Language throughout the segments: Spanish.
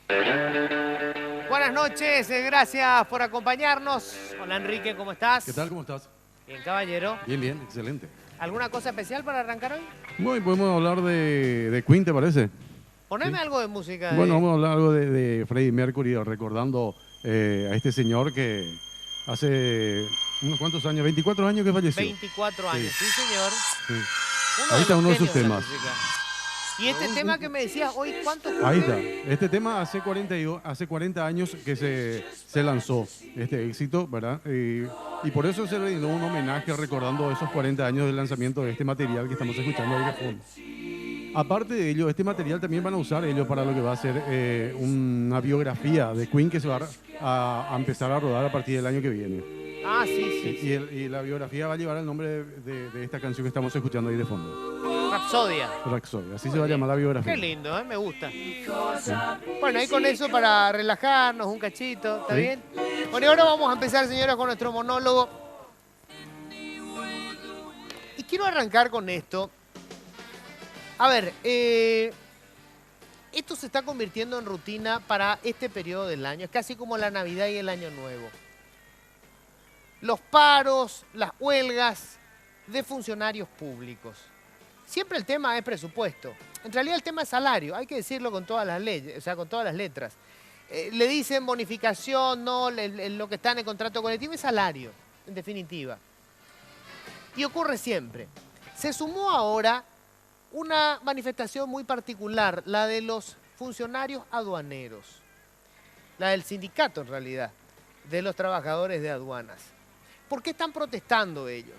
Buenas noches, gracias por acompañarnos. Hola Enrique, ¿cómo estás? ¿Qué tal? ¿Cómo estás? Bien, caballero. Bien, bien, excelente. ¿Alguna cosa especial para arrancar hoy? Bueno, podemos hablar de Queen, ¿te parece? Poneme Sí. algo de música Bueno, de... vamos a hablar algo de Freddie Mercury, recordando a este señor que hace unos cuantos años, 24 años que falleció. 24 años, sí, señor. Sí. Uno Ahí de está los uno de sus genios de la temas. música. Y este tema que me decías hoy, ¿cuánto Ahí cumple? está. Este tema hace 40 años que se lanzó este éxito, ¿verdad? Y por eso se le dio un homenaje recordando esos 40 años del lanzamiento de este material que estamos escuchando ahí de fondo. Aparte de ello, este material también van a usar ellos para lo que va a ser una biografía de Queen que se va a empezar a rodar a partir del año que viene. Ah, sí, sí, sí. Y la biografía va a llevar el nombre de esta canción que estamos escuchando ahí de fondo. Rapsodia. Rhapsody, así se va a llamar la biografía. Qué lindo, me gusta. Bueno, ahí con eso para relajarnos un cachito, ¿está Sí. bien? Bueno, y ahora vamos a empezar, señora, con nuestro monólogo. Y quiero arrancar con esto. A ver, esto se está convirtiendo en rutina para este periodo del año. Es casi como la Navidad y el Año Nuevo. Los paros, las huelgas de funcionarios públicos. Siempre el tema es presupuesto. En realidad el tema es salario, hay que decirlo con todas las leyes, o sea, con todas las letras. Le dicen bonificación, no, lo que está en el contrato colectivo es salario, en definitiva. Y ocurre siempre. Se sumó ahora una manifestación muy particular, la de los funcionarios aduaneros. La del sindicato, en realidad, de los trabajadores de aduanas. ¿Por qué están protestando ellos?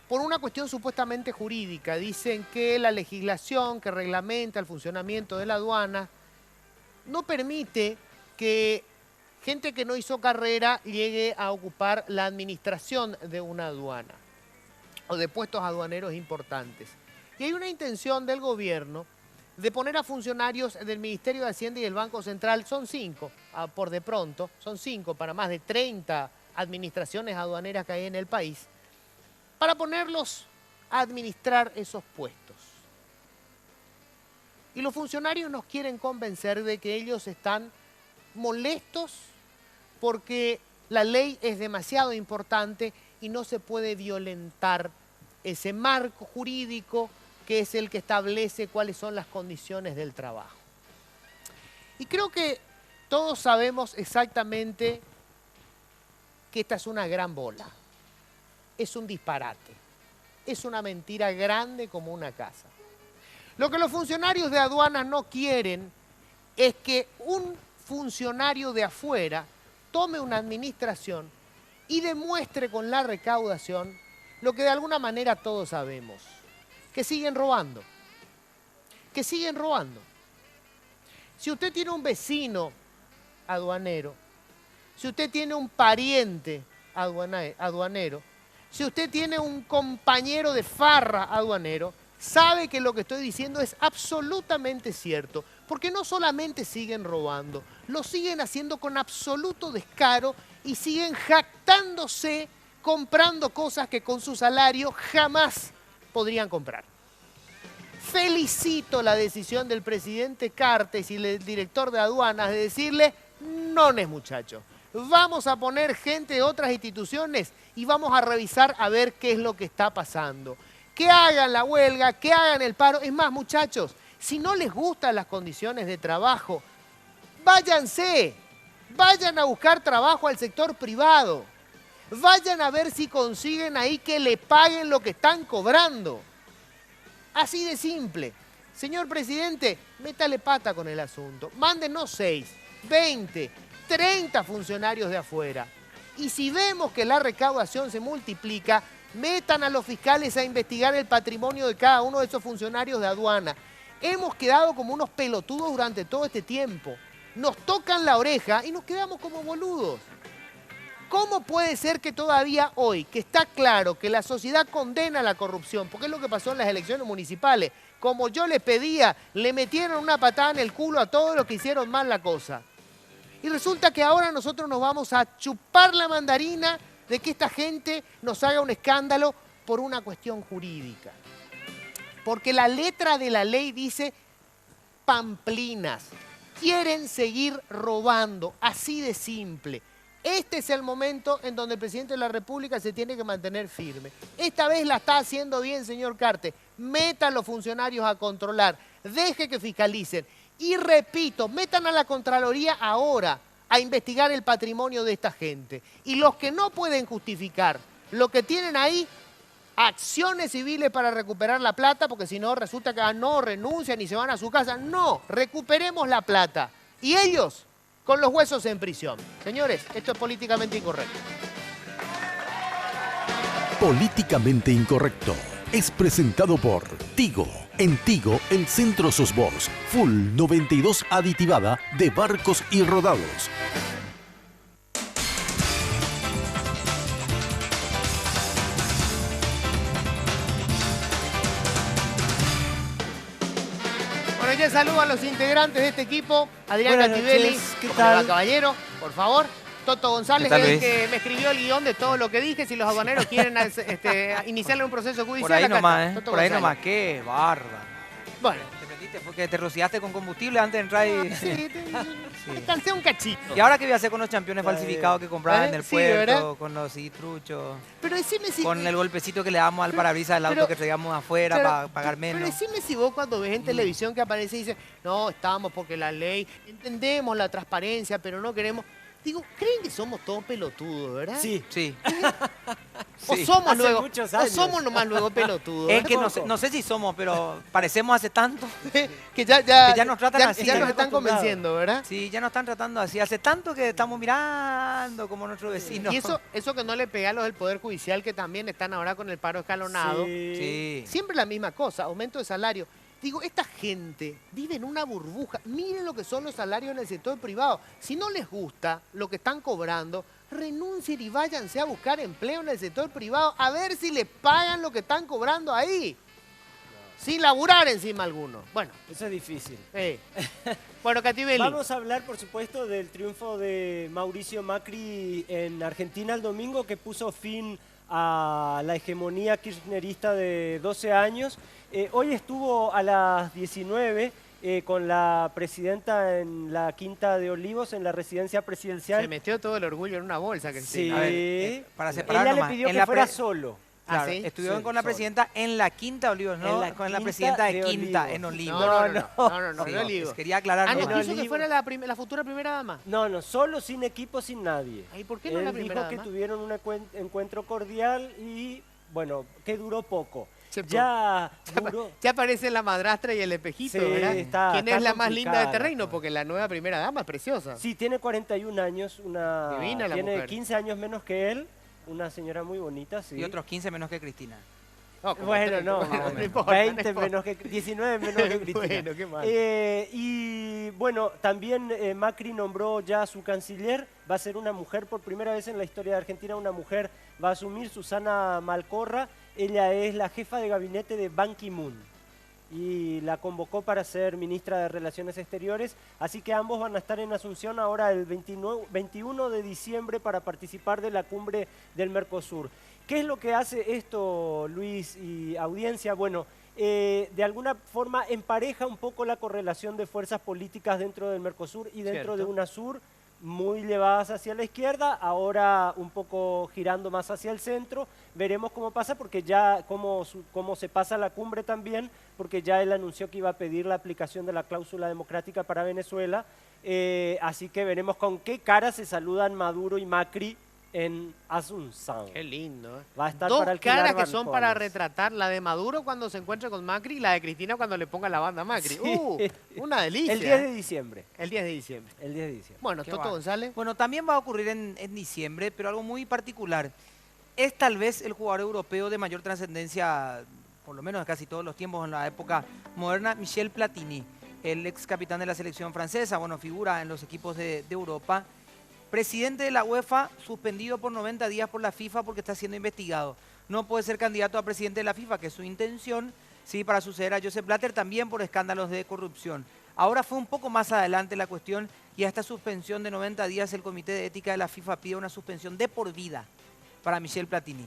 Por una cuestión supuestamente jurídica. Dicen que la legislación que reglamenta el funcionamiento de la aduana no permite que gente que no hizo carrera llegue a ocupar la administración de una aduana o de puestos aduaneros importantes. Y hay una intención del gobierno de poner a funcionarios del Ministerio de Hacienda y del Banco Central, son 5, por de pronto, son 5 para más de 30 administraciones aduaneras que hay en el país, para ponerlos a administrar esos puestos. Y los funcionarios nos quieren convencer de que ellos están molestos porque la ley es demasiado importante y no se puede violentar ese marco jurídico que es el que establece cuáles son las condiciones del trabajo. Y creo que todos sabemos exactamente que esta es una gran bola. Es un disparate. Es una mentira grande como una casa. Lo que los funcionarios de aduanas no quieren es que un funcionario de afuera tome una administración y demuestre con la recaudación lo que de alguna manera todos sabemos, que siguen robando, que siguen robando. Si usted tiene un vecino aduanero, si usted tiene un pariente aduanero, si usted tiene un compañero de farra aduanero, sabe que lo que estoy diciendo es absolutamente cierto, porque no solamente siguen robando, lo siguen haciendo con absoluto descaro y siguen jactándose comprando cosas que con su salario jamás podrían comprar. Felicito la decisión del presidente Cartes y el director de aduanas de decirle, no, muchachos, vamos a poner gente de otras instituciones y vamos a revisar a ver qué es lo que está pasando. Que hagan la huelga, que hagan el paro. Es más, muchachos, si no les gustan las condiciones de trabajo, váyanse, vayan a buscar trabajo al sector privado. Vayan a ver si consiguen ahí que le paguen lo que están cobrando. Así de simple. Señor presidente, métale pata con el asunto. Mándenos 6, 20, 30 funcionarios de afuera. Y si vemos que la recaudación se multiplica, metan a los fiscales a investigar el patrimonio de cada uno de esos funcionarios de aduana. Hemos quedado como unos pelotudos durante todo este tiempo. Nos tocan la oreja y nos quedamos como boludos. ¿Cómo puede ser que todavía hoy, que está claro que la sociedad condena la corrupción, porque es lo que pasó en las elecciones municipales, como yo les pedía, le metieron una patada en el culo a todos los que hicieron mal la cosa? Y resulta que ahora nosotros nos vamos a chupar la mandarina de que esta gente nos haga un escándalo por una cuestión jurídica. Porque la letra de la ley dice pamplinas. quieren seguir robando, así de simple. Este es el momento en donde el presidente de la República se tiene que mantener firme. Esta vez la está haciendo bien, señor Cartes. Meta a los funcionarios a controlar, deje que fiscalicen. Y repito, metan a la Contraloría ahora a investigar el patrimonio de esta gente. Y los que no pueden justificar lo que tienen ahí, acciones civiles para recuperar la plata, porque si no resulta que no renuncian y se van a su casa. No, recuperemos la plata. Y ellos con los huesos en prisión. Señores, esto es políticamente incorrecto. Políticamente Incorrecto es presentado por Tigo. En Tigo, el centro sos vos. Full 92 aditivada de barcos y rodados. Bueno, ya saludo a los integrantes de este equipo. Adrián Buenas Gativelli, noches, ¿qué ¿cómo le va, tal? caballero? Por favor. Toto González, ¿Qué tal, es el Luis? que me escribió el guión de todo lo que dije. Si los aduaneros quieren iniciarle un proceso judicial, Por ahí acá nomás, está, Toto Por ahí González. nomás, qué bárbaro. Bueno, Te metiste, fue que te rociaste con combustible antes de entrar y... sí, te cansé un cachito. ¿Y ahora qué voy a hacer con los championes falsificados que compraban en el Sí, ¿verdad? puerto, con los citruchos, Pero decime si... con el golpecito que le damos al parabrisas del auto pero- que traigamos afuera pero- para pagar Pero menos? decime si vos cuando ves en televisión que aparece y dice, no, estamos porque la ley, entendemos la transparencia, pero no queremos... Digo, ¿creen que somos todos pelotudos, verdad? Sí. Sí. O Sí. somos Hace luego, muchos o años. somos nomás luego pelotudos. Es ¿verdad? que no sé si somos, pero parecemos hace tanto. que ya, que ya nos tratan así. Ya nos están Acostumbrados. convenciendo, ¿verdad? Sí, ya nos están tratando así. Hace tanto que estamos mirando como nuestro vecino. Y eso que no le pega a los del Poder Judicial, que también están ahora con el paro escalonado. Sí. Siempre la misma cosa, aumento de salario. Digo, esta gente vive en una burbuja. Miren lo que son los salarios en el sector privado. Si no les gusta lo que están cobrando, renuncien y váyanse a buscar empleo en el sector privado a ver si les pagan lo que están cobrando ahí. Sin laburar encima alguno. Bueno, Eso es difícil. Bueno, Cativelli. Vamos a hablar, por supuesto, del triunfo de Mauricio Macri en Argentina el domingo, que puso fin a la hegemonía kirchnerista de 12 años. Hoy estuvo a las 19 con la presidenta en la Quinta de Olivos, en la residencia Se presidencial. metió todo el orgullo en una bolsa, Cristina. Sí. A ver, para separar Ella le nomás, pidió en que la fuera pre- solo. Claro, Ah, ¿sí? estuvieron Sí, con la solo. presidenta en la Quinta de Olivos, ¿no? En la Con la Quinta presidenta de de Quinta, Olivos. en Olivos. No, Sí, no Olivos. quería aclarar. Ah, ¿no nomás. quiso que Olivos. fuera la futura primera dama? No, solo sin equipo, sin nadie. ¿Y por qué no Él la primera dijo que dama? tuvieron un encuentro cordial y, bueno, que duró poco. Se Ya duró... Ya aparece la madrastra y el espejito, Sí, ¿verdad? está- ¿Quién está es la más linda de complicada este la reino? cosa. Porque la nueva primera dama es preciosa. Sí, tiene 41 años, Divina la tiene mujer. 15 años menos que él, una señora muy bonita, sí. Y otros 15 menos que Cristina. No, como Bueno, tres, no, no importa, 20 no importa. menos que 19 menos que Cristina. Bueno, qué mal. Y bueno, también Macri nombró ya a su canciller, va a ser una mujer, por primera vez en la historia de Argentina, una mujer va a asumir, Susana Malcorra. Ella es la jefa de gabinete de Ban Ki-moon y la convocó para ser ministra de Relaciones Exteriores, así que ambos van a estar en Asunción ahora el 21 de diciembre para participar de la cumbre del Mercosur. ¿Qué es lo que hace esto, Luis y audiencia? Bueno, de alguna forma empareja un poco la correlación de fuerzas políticas dentro del Mercosur y dentro de Cierto. UNASUR, muy llevadas hacia la izquierda, ahora un poco girando más hacia el centro. Veremos cómo pasa, porque ya cómo se pasa la cumbre también, porque ya él anunció que iba a pedir la aplicación de la cláusula democrática para Venezuela. Así que veremos con qué cara se saludan Maduro y Macri en Asunción. Qué lindo, ¿eh? Va a estar Dos para alquilar caras que son para balcones. retratar, la de Maduro cuando se encuentre con Macri y la de Cristina cuando le ponga la banda a Macri. Sí. Una delicia. El 10 de diciembre. El 10 de diciembre. El 10 de diciembre. Bueno, Qué Toto bárbaro. González. Bueno, también va a ocurrir en diciembre, pero algo muy particular. Es tal vez el jugador europeo de mayor trascendencia, por lo menos en casi todos los tiempos en la época moderna, Michel Platini, el ex capitán de la selección francesa, bueno, figura en los equipos de Europa. Presidente de la UEFA, suspendido por 90 días por la FIFA porque está siendo investigado. No puede ser candidato a presidente de la FIFA, que es su intención, sí, para suceder a Josep Blatter, también por escándalos de corrupción. Ahora fue un poco más adelante la cuestión y a esta suspensión de 90 días el Comité de Ética de la FIFA pide una suspensión de por vida para Michel Platini.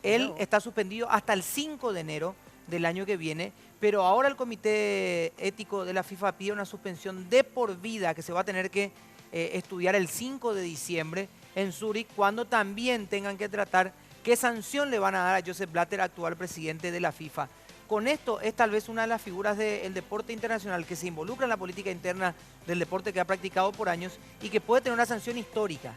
Él está suspendido hasta el 5 de enero del año que viene, pero ahora el Comité Ético de la FIFA pide una suspensión de por vida que se va a tener que estudiar el 5 de diciembre en Zúrich, cuando también tengan que tratar qué sanción le van a dar a Joseph Blatter, actual presidente de la FIFA. Con esto es tal vez una de las figuras del deporte internacional que se involucra en la política interna del deporte que ha practicado por años y que puede tener una sanción histórica.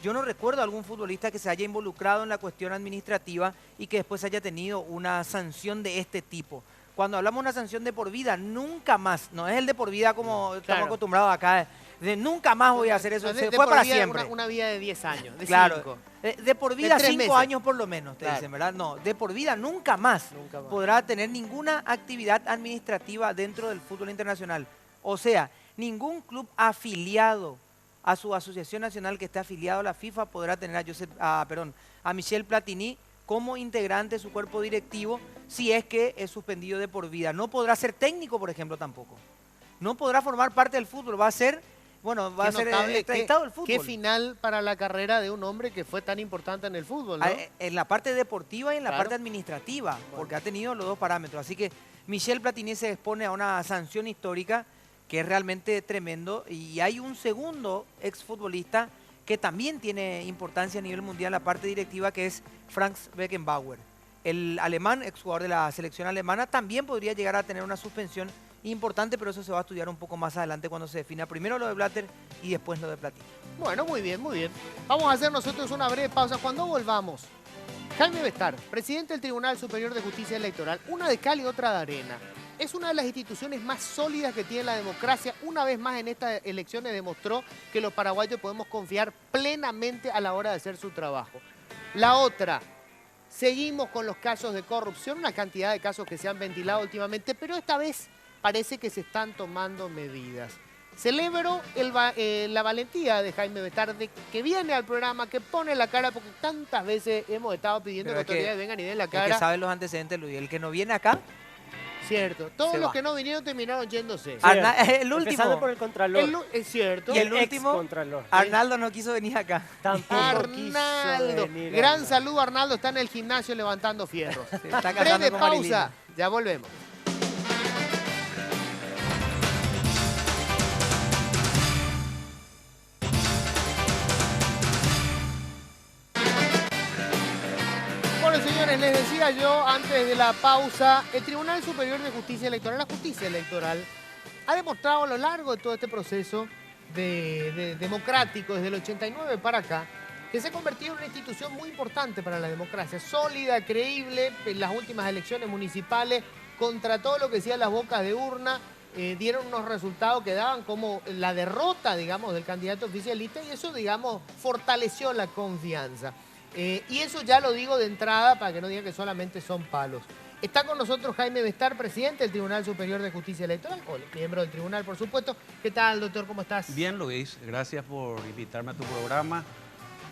Yo no recuerdo a algún futbolista que se haya involucrado en la cuestión administrativa y que después haya tenido una sanción de este tipo. Cuando hablamos de una sanción de por vida, nunca más, no es el de por vida como estamos acostumbrados acá, de nunca más voy a hacer eso, se fue para siempre. Una vida de 10 años, de 5. Claro, de por vida 5 meses. años por lo menos, te dicen, ¿verdad? No, de por vida nunca más podrá tener ninguna actividad administrativa dentro del fútbol internacional. O sea, ningún club afiliado a su asociación nacional que esté afiliado a la FIFA podrá tener a Michel Platini como integrante de su cuerpo directivo si es que es suspendido de por vida. No podrá ser técnico, por ejemplo, tampoco. No podrá formar parte del fútbol, va a ser extraditado del fútbol. Qué final para la carrera de un hombre que fue tan importante en el fútbol, ¿no? En la parte deportiva y en la parte administrativa, porque ha tenido los dos parámetros. Así que Michel Platini se expone a una sanción histórica que es realmente tremendo. Y hay un segundo exfutbolista que también tiene importancia a nivel mundial en la parte directiva, que es Franz Beckenbauer. El alemán, exjugador de la selección alemana, también podría llegar a tener una suspensión importante, pero eso se va a estudiar un poco más adelante cuando se defina primero lo de Blatter y después lo de Platini. Bueno, muy bien, muy bien. Vamos a hacer nosotros una breve pausa. Cuando volvamos, Jaime Bestar, presidente del Tribunal Superior de Justicia Electoral, una de cal y otra de arena. Es una de las instituciones más sólidas que tiene la democracia. Una vez más en estas elecciones demostró que los paraguayos podemos confiar plenamente a la hora de hacer su trabajo. La otra, seguimos con los casos de corrupción, una cantidad de casos que se han ventilado últimamente, pero esta vez parece que se están tomando medidas. Celebro la valentía de Jaime Bestar, de que viene al programa, que pone la cara, porque tantas veces hemos estado pidiendo que las autoridades vengan y den la cara. El que sabe los antecedentes, Luis, el que no viene acá. Cierto, todos los que no vinieron terminaron yéndose. El último. Empezando por el Contralor. Es cierto. Y el último, Contralor. Arnaldo no quiso venir acá. Tampoco Arnaldo. quiso venir, Gran Arnaldo. saludo, Arnaldo, está en el gimnasio levantando fierros. Se está Breve casando con pausa, Marilina. ya volvemos. Bueno, señores, les decía yo antes de la pausa, el Tribunal Superior de Justicia Electoral, la justicia electoral, ha demostrado a lo largo de todo este proceso democrático, desde el 89 para acá, que se ha convertido en una institución muy importante para la democracia, sólida, creíble. En las últimas elecciones municipales, contra todo lo que decían las bocas de urna, dieron unos resultados que daban como la derrota, digamos, del candidato oficialista, y eso, digamos, fortaleció la confianza. Y eso ya lo digo de entrada para que no digan que solamente son palos. Está con nosotros Jaime Bestar, presidente del Tribunal Superior de Justicia Electoral, o miembro del tribunal, por supuesto. ¿Qué tal, doctor? ¿Cómo estás? Bien, Luis. Gracias por invitarme a tu programa,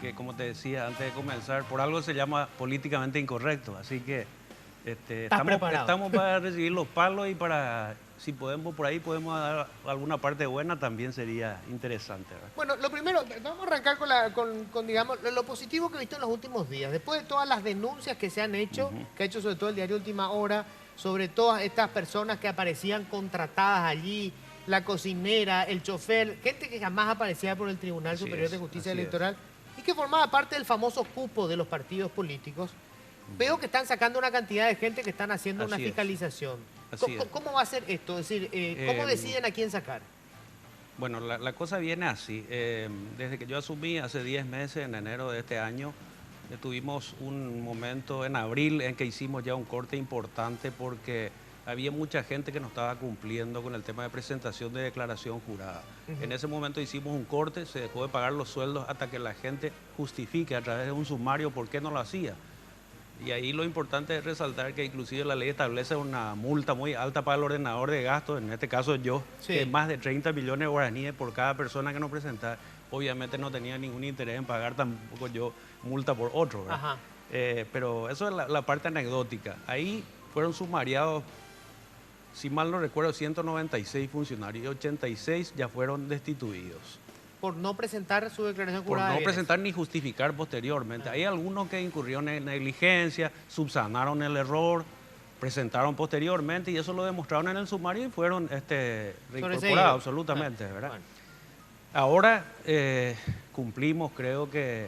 que como te decía antes de comenzar, por algo se llama políticamente incorrecto. Así que estamos para recibir los palos y para, si podemos por ahí, podemos dar alguna parte buena, también sería interesante, ¿verdad? Bueno, lo primero, vamos a arrancar con digamos, lo positivo que he visto en los últimos días. Después de todas las denuncias que se han hecho, que ha hecho sobre todo el diario Última Hora, sobre todas estas personas que aparecían contratadas allí, la cocinera, el chofer, gente que jamás aparecía por el Tribunal Superior de Justicia Electoral y que formaba parte del famoso cupo de los partidos políticos. Veo que están sacando una cantidad de gente que están haciendo una fiscalización. ¿Cómo va a ser esto? Es decir, ¿cómo deciden a quién sacar? Bueno, la cosa viene así. Desde que yo asumí hace 10 meses, en enero de este año, tuvimos un momento en abril en que hicimos ya un corte importante porque había mucha gente que no estaba cumpliendo con el tema de presentación de declaración jurada. En ese momento hicimos un corte, se dejó de pagar los sueldos hasta que la gente justifique a través de un sumario por qué no lo hacía. Y ahí lo importante es resaltar que inclusive la ley establece una multa muy alta para el ordenador de gastos, en este caso yo, que es más de 30 millones de guaraníes por cada persona que nos presenta. Obviamente no tenía ningún interés en pagar tampoco yo multa por otro, ¿verdad? Pero eso es la parte anecdótica. Ahí fueron sumariados, si mal no recuerdo, 196 funcionarios y 86 ya fueron destituidos. Por no presentar su declaración jurada. Por no presentar ni justificar posteriormente. Hay algunos que incurrieron en negligencia, subsanaron el error, presentaron posteriormente y eso lo demostraron en el sumario y fueron Sobreseídos. reincorporados absolutamente, ¿verdad? Bueno. Ahora cumplimos, creo que,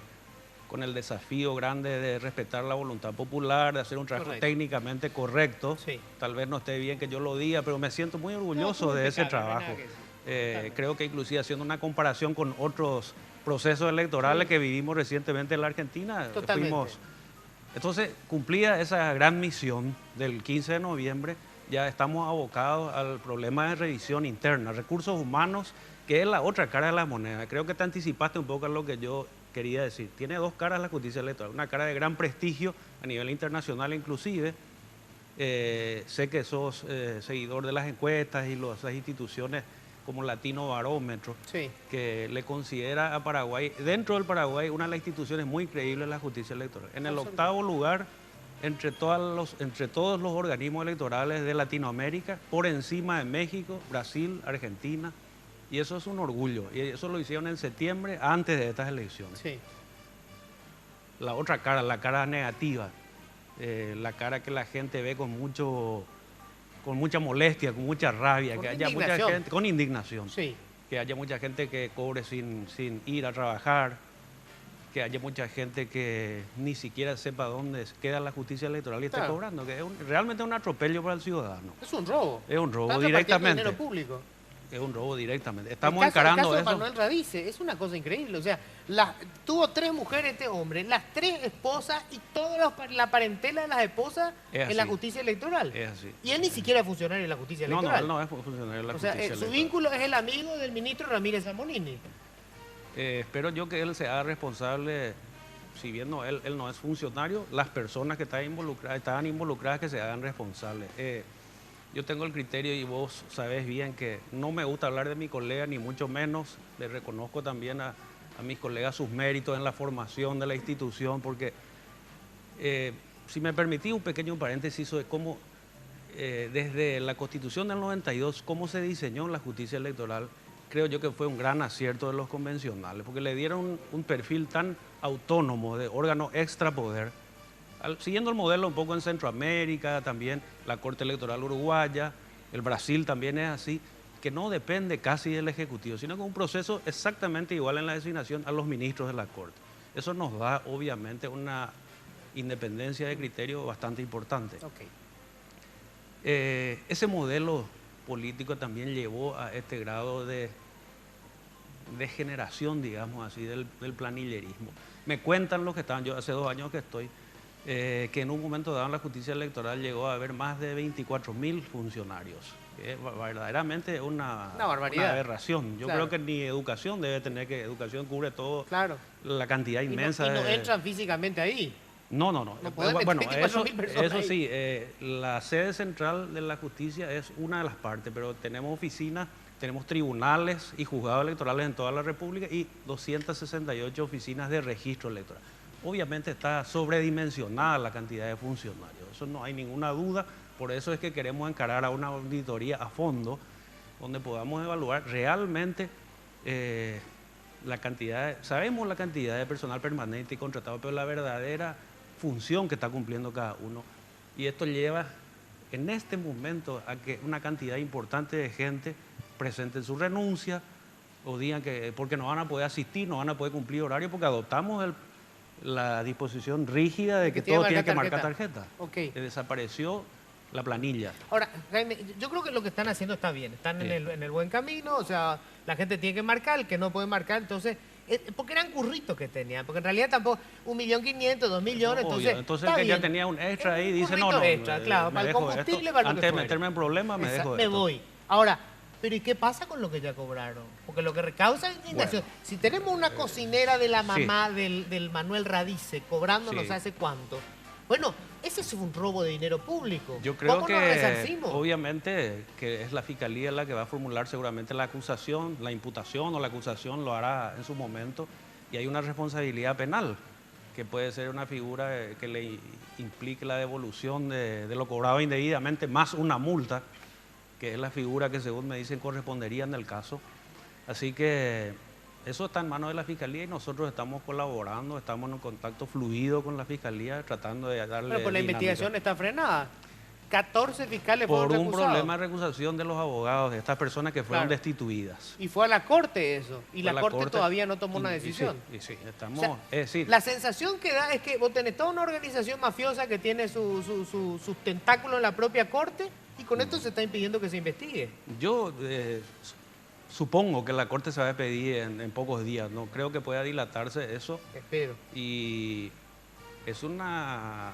con el desafío grande de respetar la voluntad popular, de hacer un trabajo Correcto. técnicamente correcto. Sí. Tal vez no esté bien que yo lo diga, pero me siento muy orgulloso estuvo de ese impecable, no hay trabajo. nada que decir. Creo que inclusive haciendo una comparación con otros procesos electorales que vivimos recientemente en la Argentina, Totalmente. Entonces, cumplida esa gran misión del 15 de noviembre, ya estamos abocados al problema de revisión interna, recursos humanos, que es la otra cara de la moneda. Creo que te anticipaste un poco a lo que yo quería decir. Tiene dos caras la justicia electoral, una cara de gran prestigio a nivel internacional inclusive. Sé que sos seguidor de las encuestas y las instituciones como Latino Barómetro, Sí. que le considera a Paraguay, dentro del Paraguay, una de las instituciones muy creíbles de la justicia electoral. En el octavo lugar, entre todos los organismos electorales de Latinoamérica, por encima de México, Brasil, Argentina, y eso es un orgullo. Y eso lo hicieron en septiembre, antes de estas elecciones. Sí. La otra cara, la cara negativa, la cara que la gente ve con mucha molestia, con mucha rabia, Con que haya mucha indignación. gente, con indignación, Sí. que haya mucha gente que cobre sin ir a trabajar, que haya mucha gente que ni siquiera sepa dónde queda la justicia electoral y está Claro. cobrando, que realmente es un atropello para el ciudadano. Es un robo. Es un robo Están repartiendo directamente. dinero público. Es un robo directamente. Estamos el caso encarando de eso. Manuel Radice es una cosa increíble. O sea, tuvo 3 mujeres este hombre, las 3 esposas y toda la parentela de las esposas Es en la así. justicia electoral. Es así. Y él ni siquiera es funcionario de la justicia No, electoral. él no es funcionario de la O sea, justicia su electoral. vínculo es el amigo del ministro Ramírez Zamonini. Espero yo que él se haga responsable, si bien él no es funcionario, las personas que estaban involucradas que se hagan responsables. Yo tengo el criterio y vos sabés bien que no me gusta hablar de mi colega, ni mucho menos. Le reconozco también a mis colegas sus méritos en la formación de la institución, porque si me permitís un pequeño paréntesis sobre cómo, desde la Constitución del 92, cómo se diseñó la justicia electoral, creo yo que fue un gran acierto de los convencionales, porque le dieron un perfil tan autónomo de órgano extrapoder, siguiendo el modelo un poco en Centroamérica, también la Corte Electoral Uruguaya, el Brasil también es así, que no depende casi del Ejecutivo, sino que un proceso exactamente igual en la designación a los ministros de la Corte. Eso nos da obviamente una independencia de criterio bastante importante. Ok. Ese modelo político también llevó a este grado de generación, digamos así, del planillerismo. Me cuentan los que estaban, yo hace 2 años que estoy, que en un momento dado en la justicia electoral llegó a haber más de 24.000 funcionarios. Es verdaderamente una barbaridad. una aberración. Yo Claro. creo que ni educación debe tener, que educación cubre todo, Claro. la cantidad Y no, inmensa y no de... entran físicamente ahí. No. No podés meter Bueno, 24.000 personas eso ahí. sí, la sede central de la justicia es una de las partes, pero tenemos oficinas, tenemos tribunales y juzgados electorales en toda la República y 268 oficinas de registro electoral. Obviamente está sobredimensionada la cantidad de funcionarios, eso no hay ninguna duda, por eso es que queremos encarar a una auditoría a fondo, donde podamos evaluar realmente la cantidad, sabemos la cantidad de personal permanente y contratado, pero la verdadera función que está cumpliendo cada uno. Y esto lleva en este momento a que una cantidad importante de gente presente su renuncia o digan que porque no van a poder asistir, no van a poder cumplir horario, porque adoptamos la disposición rígida de que tiene todo que tiene que marcar marcar tarjeta. Ok. Desapareció la planilla. Ahora, Jaime, yo creo que lo que están haciendo está bien, están Sí. en el buen camino, o sea, la gente tiene que marcar, el que no puede marcar, entonces, porque eran curritos que tenían, porque en realidad tampoco 1.500.000, 2 millones, Obvio. entonces el está que ya bien. tenía un extra Es ahí un dice, currito no, extra, claro, me para el dejo combustible, esto. para lo que Antes de fuere. meterme en problemas, me dejo Me esto. voy. Ahora, pero ¿y qué pasa con lo que ya cobraron? Porque lo que causa indignación, si tenemos una cocinera de la mamá del Manuel Radice cobrándonos Sí. hace cuánto, bueno, ese es un robo de dinero público. Yo creo ¿Cómo nos que resarcimos? obviamente que es la fiscalía la que va a formular seguramente la acusación, la imputación o la acusación lo hará en su momento y hay una responsabilidad penal que puede ser una figura que le implique la devolución de lo cobrado indebidamente más una multa, que es la figura que según me dicen correspondería en el caso. Así que eso está en manos de la Fiscalía y nosotros estamos colaborando, estamos en un contacto fluido con la Fiscalía tratando de darle Bueno, pues la dinámica. investigación está frenada. 14 fiscales por fueron un recusados. problema de recusación de los abogados de estas personas que fueron Claro. destituidas. Y fue a la Corte eso. Y Fue la a Corte todavía no tomó una y decisión. sí, estamos... O sea, es decir, la sensación que da es que vos tenés toda una organización mafiosa que tiene sus tentáculos en la propia Corte y con esto se está impidiendo que se investigue. yo supongo que la Corte se va a despedir en pocos días. No creo que pueda dilatarse eso. Espero. Y es una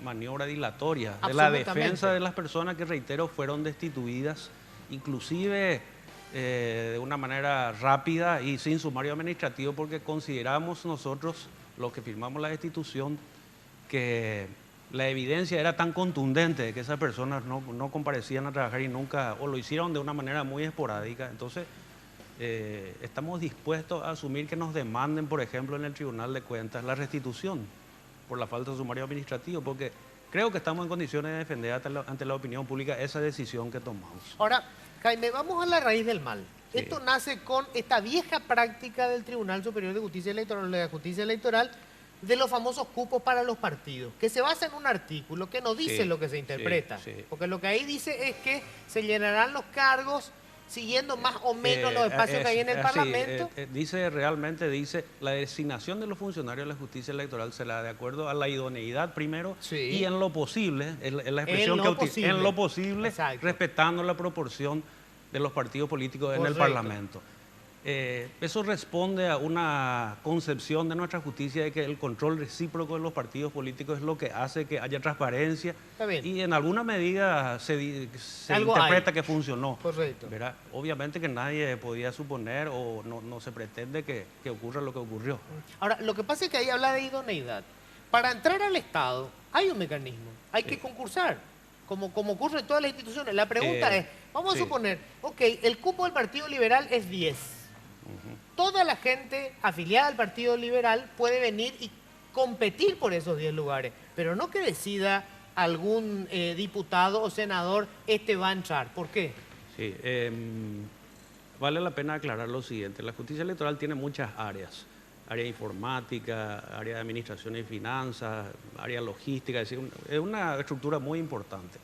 maniobra dilatoria de la Absolutamente. defensa de las personas que, reitero, fueron destituidas, inclusive de una manera rápida y sin sumario administrativo, porque consideramos nosotros, los que firmamos la destitución, que la evidencia era tan contundente de que esas personas no comparecían a trabajar y nunca, o lo hicieron de una manera muy esporádica. Entonces, estamos dispuestos a asumir que nos demanden, por ejemplo, en el Tribunal de Cuentas, la restitución por la falta de sumario administrativo, porque creo que estamos en condiciones de defender ante la opinión pública esa decisión que tomamos. Ahora, Jaime, vamos a la raíz del mal. Sí. Esto nace con esta vieja práctica del Tribunal Superior de Justicia Electoral, de la Justicia Electoral, de los famosos cupos para los partidos, que se basa en un artículo que no dice Sí, lo que se interpreta. sí. Porque lo que ahí dice es que se llenarán los cargos siguiendo más o menos los espacios que hay en el Parlamento. Realmente dice, la designación de los funcionarios de la justicia electoral será de acuerdo a la idoneidad primero Sí. y en lo posible, es la expresión lo que utiliza, posible. en lo posible, Exacto. respetando la proporción de los partidos políticos en el Correcto. Parlamento. Eso responde a una concepción de nuestra justicia de que el control recíproco de los partidos políticos es lo que hace que haya transparencia. Está bien. Y en alguna medida se Algo interpreta hay. que funcionó. Correcto. ¿Verdad? Obviamente que nadie podía suponer o no se pretende que ocurra lo que ocurrió. Ahora, lo que pasa es que ahí habla de idoneidad. Para entrar al Estado hay un mecanismo, hay que concursar, como ocurre en todas las instituciones. La pregunta es, vamos sí. a suponer, ok, el cupo del Partido Liberal es 10. Toda la gente afiliada al Partido Liberal puede venir y competir por esos 10 lugares, pero no que decida algún diputado o senador, este va a entrar. ¿Por qué? Sí, vale la pena aclarar lo siguiente. La justicia electoral tiene muchas áreas. Área informática, área de administración y finanzas, área logística, es decir, es una estructura muy importante.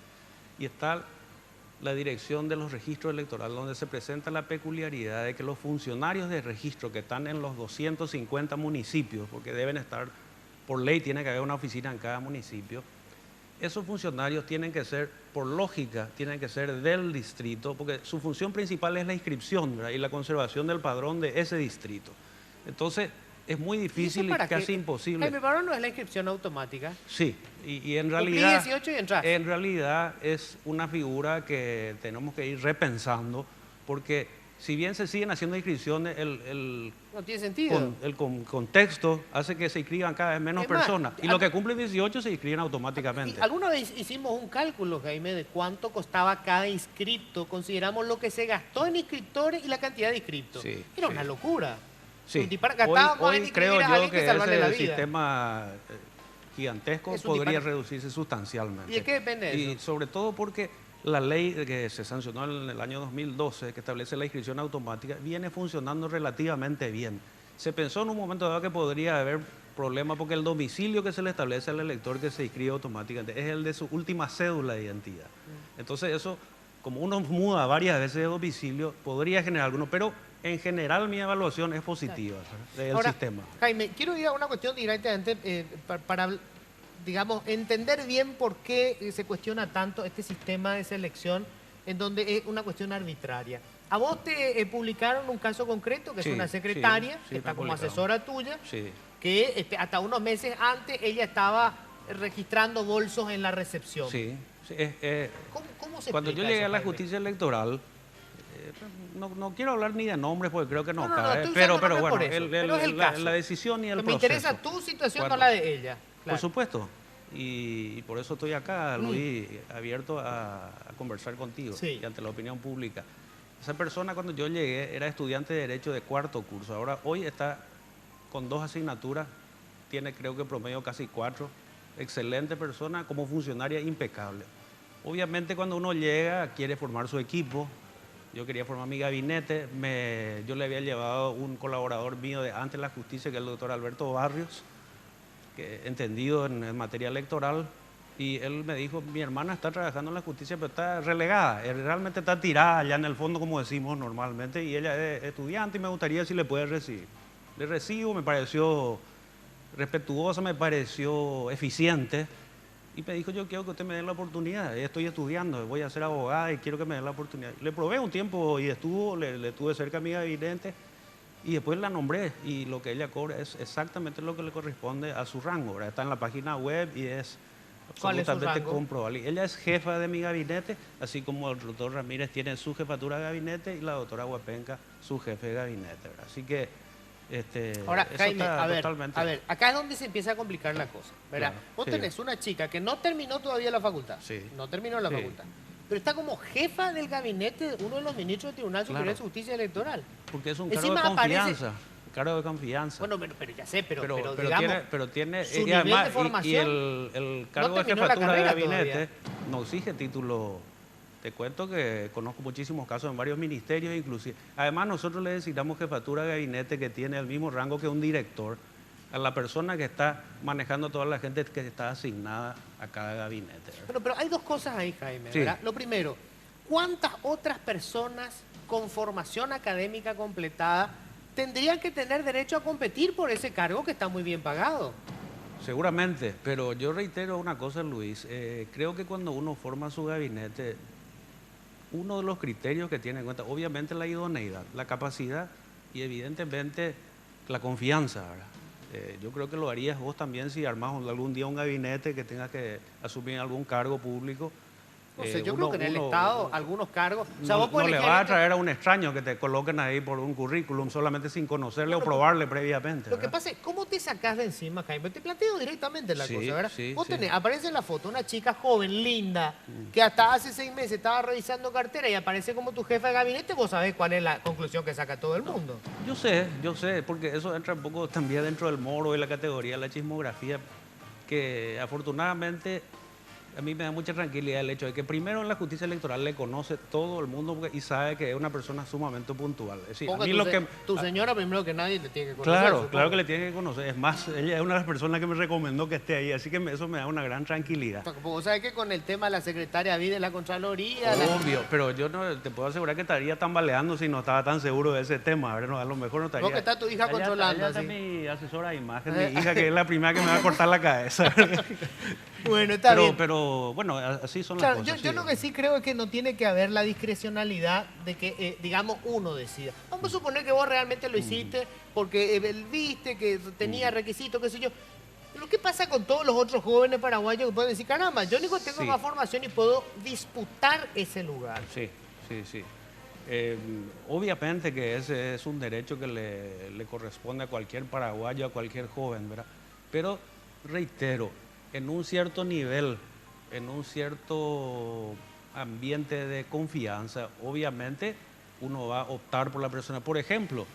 Y está la dirección de los registros electorales, donde se presenta la peculiaridad de que los funcionarios de registro que están en los 250 municipios, porque deben estar, por ley tiene que haber una oficina en cada municipio, esos funcionarios tienen que ser, por lógica, tienen que ser del distrito, porque su función principal es la inscripción, ¿verdad? Y la conservación del padrón de ese distrito. Entonces, es muy difícil y casi imposible. Jaime, ¿pero no es la inscripción automática? Sí, y en Cumplí realidad, 18 y entras. en realidad es una figura que tenemos que ir repensando, porque si bien se siguen haciendo inscripciones, No tiene sentido. el contexto hace que se inscriban cada vez menos Es más, personas. Y los que cumplen 18 se inscriben automáticamente. Y alguna vez hicimos un cálculo, Jaime, de cuánto costaba cada inscripto. Consideramos lo que se gastó en inscriptores y la cantidad de inscriptos. Sí, Era sí. una locura. Sí. Gastábamos Hoy en inscribir creo a yo alguien que salvarle la ese vida. sistema gigantesco Es un podría disparate. reducirse sustancialmente. ¿Y de qué depende Y eso? sobre todo porque la ley que se sancionó en el año 2012, que establece la inscripción automática, viene funcionando relativamente bien. Se pensó en un momento dado que podría haber problemas porque el domicilio que se le establece al elector que se inscribe automáticamente es el de su última cédula de identidad. Entonces eso, como uno muda varias veces de domicilio, podría generar algunos, pero en general mi evaluación es positiva del Ahora, sistema. Jaime, quiero ir a una cuestión directamente para, digamos, entender bien por qué se cuestiona tanto este sistema de selección en donde es una cuestión arbitraria. A vos te publicaron un caso concreto, que Sí, es una secretaria, sí, que está me como publicaron. asesora tuya, Sí. que hasta unos meses antes ella estaba registrando bolsos en la recepción. Sí, sí, ¿Cómo se cuando yo explica llegué eso, a la Jaime? justicia electoral, no quiero hablar ni de nombres porque creo que no, No, cabe, estoy pero usando bueno, nombres por eso, pero es el caso. la decisión y el Me proceso. interesa tu situación, no Cuando- la de ella. Por Claro. supuesto, y por eso estoy acá, Luis, abierto a conversar contigo Sí. y ante la opinión pública. Esa persona cuando yo llegué era estudiante de Derecho de cuarto curso, ahora hoy está con 2 asignaturas, tiene creo que promedio casi 4, excelente persona, como funcionaria impecable. Obviamente cuando uno llega quiere formar su equipo, yo quería formar mi gabinete, yo le había llevado un colaborador mío de antes la justicia, que es el doctor Alberto Barrios, que entendido en materia electoral, Y él me dijo, mi hermana está trabajando en la justicia, pero está relegada, realmente está tirada allá en el fondo, como decimos normalmente, y ella es estudiante y me gustaría si le puede recibir. Le recibo, me pareció respetuosa, me pareció eficiente, y me dijo, yo quiero que usted me dé la oportunidad, estoy estudiando, voy a ser abogada y quiero que me dé la oportunidad. Le probé un tiempo y estuvo, le tuve cerca a mi gabinete, y después la nombré, y lo que ella cobra es exactamente lo que le corresponde a su rango, ¿verdad? Está en la página web y es ¿Cuál es su absolutamente rango? comprobable. Ella es jefa de mi gabinete, así como el doctor Ramírez tiene su jefatura de gabinete y la doctora Huapenca su jefe de gabinete, ¿verdad? Así que Ahora, eso Jaime, está a ver, totalmente... acá es donde se empieza a complicar la cosa, ¿verdad? Claro, Vos sí. tenés una chica que no terminó todavía la facultad, Sí. no terminó la Sí. facultad, pero está como jefa del gabinete de uno de los ministros del Tribunal Superior Claro. de Justicia Electoral. Porque es un cargo de Encima aparece- confianza. Cargo de confianza. Bueno, pero ya sé, pero digamos, tiene su y nivel además, de formación el cargo de terminó la jefatura de carrera gabinete no exige título. Te cuento que conozco muchísimos casos en varios ministerios, inclusive. Además, nosotros le designamos jefatura de gabinete que tiene el mismo rango que un director a la persona que está manejando toda la gente que está asignada a cada gabinete, ¿verdad? Bueno, pero hay dos cosas ahí, Jaime, Sí. ¿verdad? Lo primero, ¿cuántas otras personas con formación académica completada tendrían que tener derecho a competir por ese cargo que está muy bien pagado? Seguramente, pero yo reitero una cosa, Luis. Creo que cuando uno forma su gabinete, uno de los criterios que tiene en cuenta, obviamente la idoneidad, la capacidad y evidentemente la confianza, ¿verdad? Yo creo que lo harías vos también si armás algún día un gabinete que tengas que asumir algún cargo público. No sé, yo Uno- creo que en el uno- Estado algunos cargos... O sea, no, vos podés no le elegir vas a entre- traer a un extraño que te coloquen ahí por un currículum solamente sin conocerle o probarle previamente. Lo que ¿verdad? pasa es, ¿cómo te sacás de encima, Jaime? Te planteo directamente la Sí, cosa, ¿verdad? sí, Vos sí. tenés, aparece en la foto una chica joven, linda, que hasta hace 6 meses estaba revisando cartera y aparece como tu jefa de gabinete, vos sabés cuál es la conclusión que saca todo el mundo. Yo sé, porque eso entra un poco también dentro del moro y la categoría de la chismografía, que afortunadamente a mí me da mucha tranquilidad el hecho de que primero en la justicia electoral le conoce todo el mundo y sabe que es una persona sumamente puntual. Es decir, a Supongo mí que lo que... tu señora primero que nadie te tiene que conocer. Claro, supongo. claro que le tiene que conocer. Es más, ella es una de las personas que me recomendó que esté ahí, así que eso me da una gran tranquilidad. Porque vos sabés que con el tema de la secretaria Vida de la Contraloría... Obvio, pero yo no te puedo asegurar que estaría tambaleando si no estaba tan seguro de ese tema, ¿verdad? No, a lo mejor no estaría... Vos que está tu hija Allá controlando, allá está así. mi asesora de imagen, mi hija, que es la primera que me va a cortar la cabeza. Bueno, está bien. Pero bueno, así son Claro, las cosas. yo lo que sí creo es que no tiene que haber la discrecionalidad de que, digamos, uno decida. Vamos a suponer que vos realmente lo hiciste porque viste que tenía requisitos, qué sé yo. Pero ¿qué pasa con todos los otros jóvenes paraguayos que pueden decir, caramba, yo único tengo Sí. más formación y puedo disputar ese lugar? Sí. Obviamente que ese es un derecho que le corresponde a cualquier paraguayo, a cualquier joven, ¿verdad? Pero reitero, en un cierto nivel, en un cierto ambiente de confianza, obviamente uno va a optar por la persona. Por ejemplo,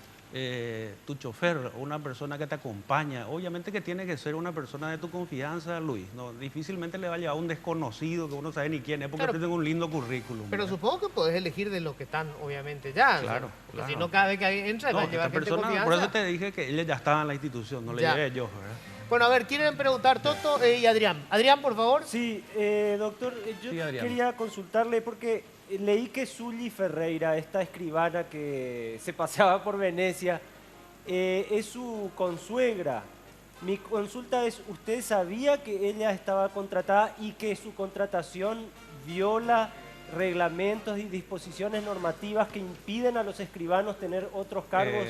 tu chofer o una persona que te acompaña, obviamente que tiene que ser una persona de tu confianza, Luis. No, difícilmente le va a llevar a un desconocido que uno no sabe ni quién es porque Claro. tiene un lindo currículum. Pero ¿verdad? supongo que podés elegir de los que están, obviamente, ya. Claro, porque claro. si no, cada vez que alguien entra, No, va a llevar esta gente de persona, por eso confianza. te dije que ella ya estaba en la institución, no le Ya. llevé yo, ¿verdad? Bueno, a ver, quieren preguntar Toto y Adrián. Adrián, por favor. Sí, doctor, yo Sí, Adrián. quería consultarle porque leí que Zully Ferreira, esta escribana que se paseaba por Venecia, es su consuegra. Mi consulta es, ¿usted sabía que ella estaba contratada y que su contratación viola reglamentos y disposiciones normativas que impiden a los escribanos tener otros cargos?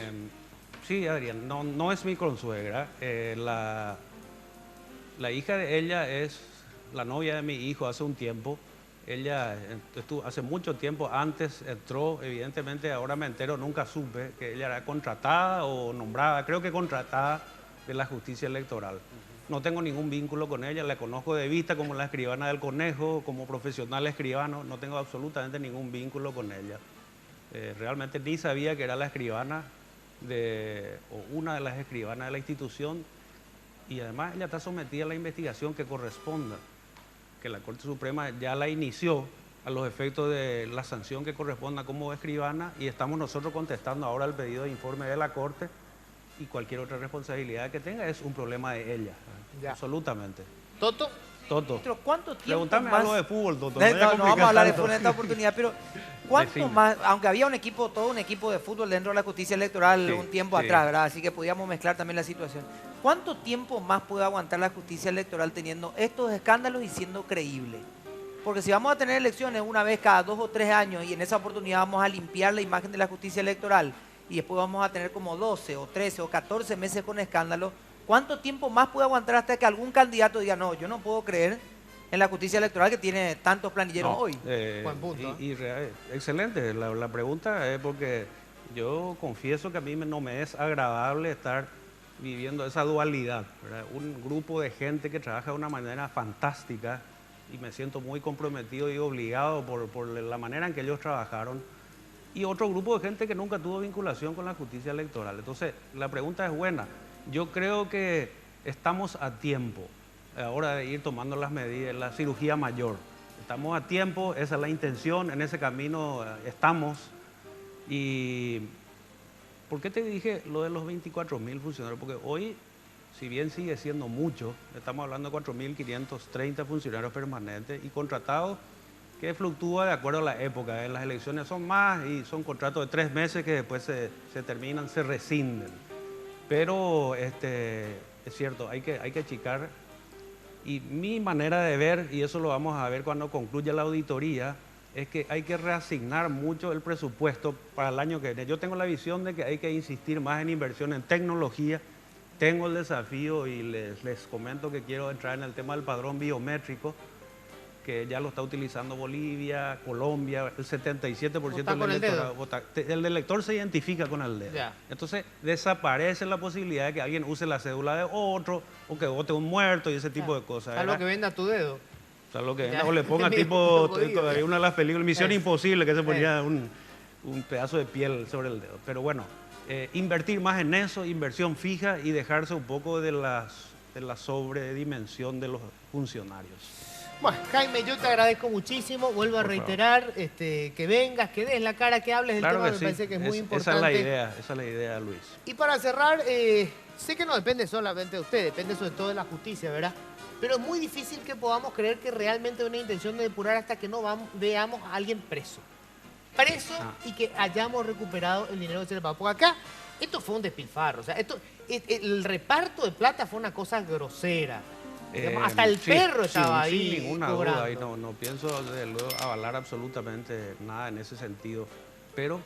Sí, Adrián, no es mi consuegra. La hija de ella es la novia de mi hijo hace un tiempo. Ella estuvo hace mucho tiempo antes, entró, evidentemente ahora me entero, nunca supe que ella era contratada o nombrada, creo que contratada de la justicia electoral. No tengo ningún vínculo con ella, la conozco de vista como la escribana del Conejo, como profesional escribano, no tengo absolutamente ningún vínculo con ella. Realmente ni sabía que era la escribana o una de las escribanas de la institución, y además ella está sometida a la investigación que corresponda, que la Corte Suprema ya la inició a los efectos de la sanción que corresponda como escribana, y estamos nosotros contestando ahora el pedido de informe de la Corte, y cualquier otra responsabilidad que tenga es un problema de ella, Ya. absolutamente. Toto. Toto, Ministro, ¿cuánto tiempo pregúntame más? algo de fútbol, Toto. No, voy a no vamos a hablar de complicar fútbol en esta oportunidad, pero ¿cuánto Decime. más? Aunque había un equipo, todo un equipo de fútbol dentro de la justicia electoral Sí, un tiempo sí. atrás, ¿verdad? Así que podíamos mezclar también la situación. ¿Cuánto tiempo más puede aguantar la justicia electoral teniendo estos escándalos y siendo creíble? Porque si vamos a tener elecciones una vez cada 2 o 3 años y en esa oportunidad vamos a limpiar la imagen de la justicia electoral y después vamos a tener como 12 o 13 o 14 meses con escándalos, ¿cuánto tiempo más puede aguantar hasta que algún candidato diga, no, yo no puedo creer en la justicia electoral que tiene tantos planilleros No, hoy? Buen punto, Excelente, la pregunta es porque yo confieso que a mí no me es agradable estar viviendo esa dualidad, ¿verdad? Un grupo de gente que trabaja de una manera fantástica y me siento muy comprometido y obligado por la manera en que ellos trabajaron, y otro grupo de gente que nunca tuvo vinculación con la justicia electoral. Entonces, la pregunta es buena. Yo creo que estamos a tiempo ahora de ir tomando las medidas, la cirugía mayor. Estamos a tiempo, esa es la intención, en ese camino estamos. Y ¿por qué te dije lo de los 24.000 funcionarios? Porque hoy, si bien sigue siendo mucho, estamos hablando de 4.530 funcionarios permanentes y contratados, que fluctúa de acuerdo a la época. En las elecciones son más y son contratos de 3 meses que después se terminan, se rescinden. Pero es cierto, hay que achicar. Y mi manera de ver, y eso lo vamos a ver cuando concluya la auditoría, es que hay que reasignar mucho el presupuesto para el año que viene. Yo tengo la visión de que hay que insistir más en inversión en tecnología. Tengo el desafío y les comento que quiero entrar en el tema del padrón biométrico, que ya lo está utilizando Bolivia, Colombia, el 77% ¿Vota del con el electorado vota. El elector se identifica con el dedo. Ya. Entonces desaparece la posibilidad de que alguien use la cédula de otro o que vote un muerto y ese tipo de cosas. Algo Era- que venda tu dedo. o sea, lo que Ya. o le ponga Medio tipo jodido. todavía una de las películas Misión Es. Imposible, que se ponía un pedazo de piel sobre el dedo. Pero bueno, invertir más en eso, inversión fija y dejarse un poco de la sobredimensión de los funcionarios. Bueno, Jaime, yo te agradezco muchísimo. Vuelvo a Por reiterar que vengas, que des la cara, que hables del Claro tema, que me sí. parece que es muy Esa importante. es la idea, Luis. Y para cerrar, sé que no depende solamente de usted, depende sobre todo de la justicia, ¿verdad? Pero es muy difícil que podamos creer que realmente hay una intención de depurar hasta que no veamos a alguien preso. Preso y que hayamos recuperado el dinero que se le pagó. Porque acá, esto fue un despilfarro. O sea, el reparto de plata fue una cosa grosera. Digamos, hasta el Sí, perro estaba sin ahí ninguna cobrando. duda, y no pienso desde luego avalar absolutamente nada en ese sentido, pero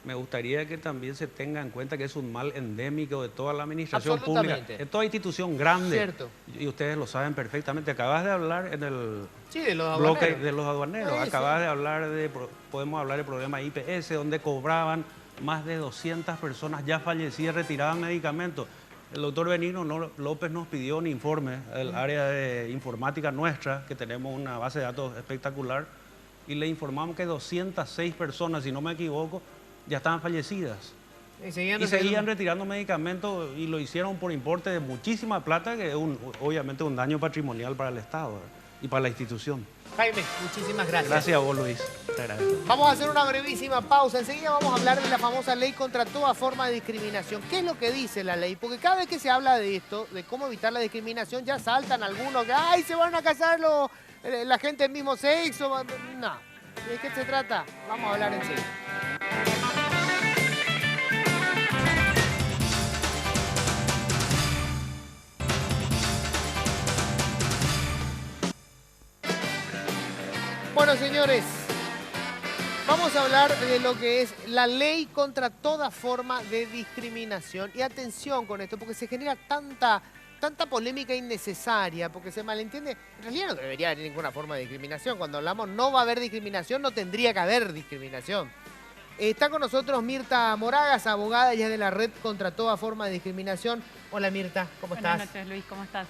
me gustaría que también se tenga en cuenta que es un mal endémico de toda la administración pública, Absolutamente. de toda institución grande. Cierto. Y ustedes lo saben perfectamente. Acabas de hablar en el Sí, de los bloque aduaneros. de los aduaneros. Sí, Acabas sí. de hablar podemos hablar del problema IPS, donde cobraban más de 200 personas ya fallecidas, retiraban medicamentos. El doctor Benigno López nos pidió un informe del área de informática nuestra, que tenemos una base de datos espectacular, y le informamos que 206 personas, si no me equivoco, ya estaban fallecidas. Y seguían Y seguían recibiendo- retirando medicamentos y lo hicieron por importe de muchísima plata, que es obviamente un daño patrimonial para el Estado, ¿verdad? Y para la institución. Jaime, muchísimas gracias. Gracias a vos, Luis. Te agradezco. Vamos a hacer una brevísima pausa. Enseguida vamos a hablar de la famosa ley contra toda forma de discriminación. ¿Qué es lo que dice la ley? Porque cada vez que se habla de esto, de cómo evitar la discriminación, ya saltan algunos que ¡ay, se van a casar la gente del mismo sexo! No. ¿De qué se trata? Vamos a hablar enseguida. Bueno, señores, vamos a hablar de lo que es la ley contra toda forma de discriminación. Y atención con esto, porque se genera tanta polémica innecesaria, porque se malentiende. En realidad no debería haber ninguna forma de discriminación. Cuando hablamos no va a haber discriminación, no tendría que haber discriminación. Está con nosotros Mirta Moragas, abogada, ella es de la Red contra toda forma de discriminación. Hola Mirta, ¿cómo estás? Buenas noches, Luis, ¿cómo estás?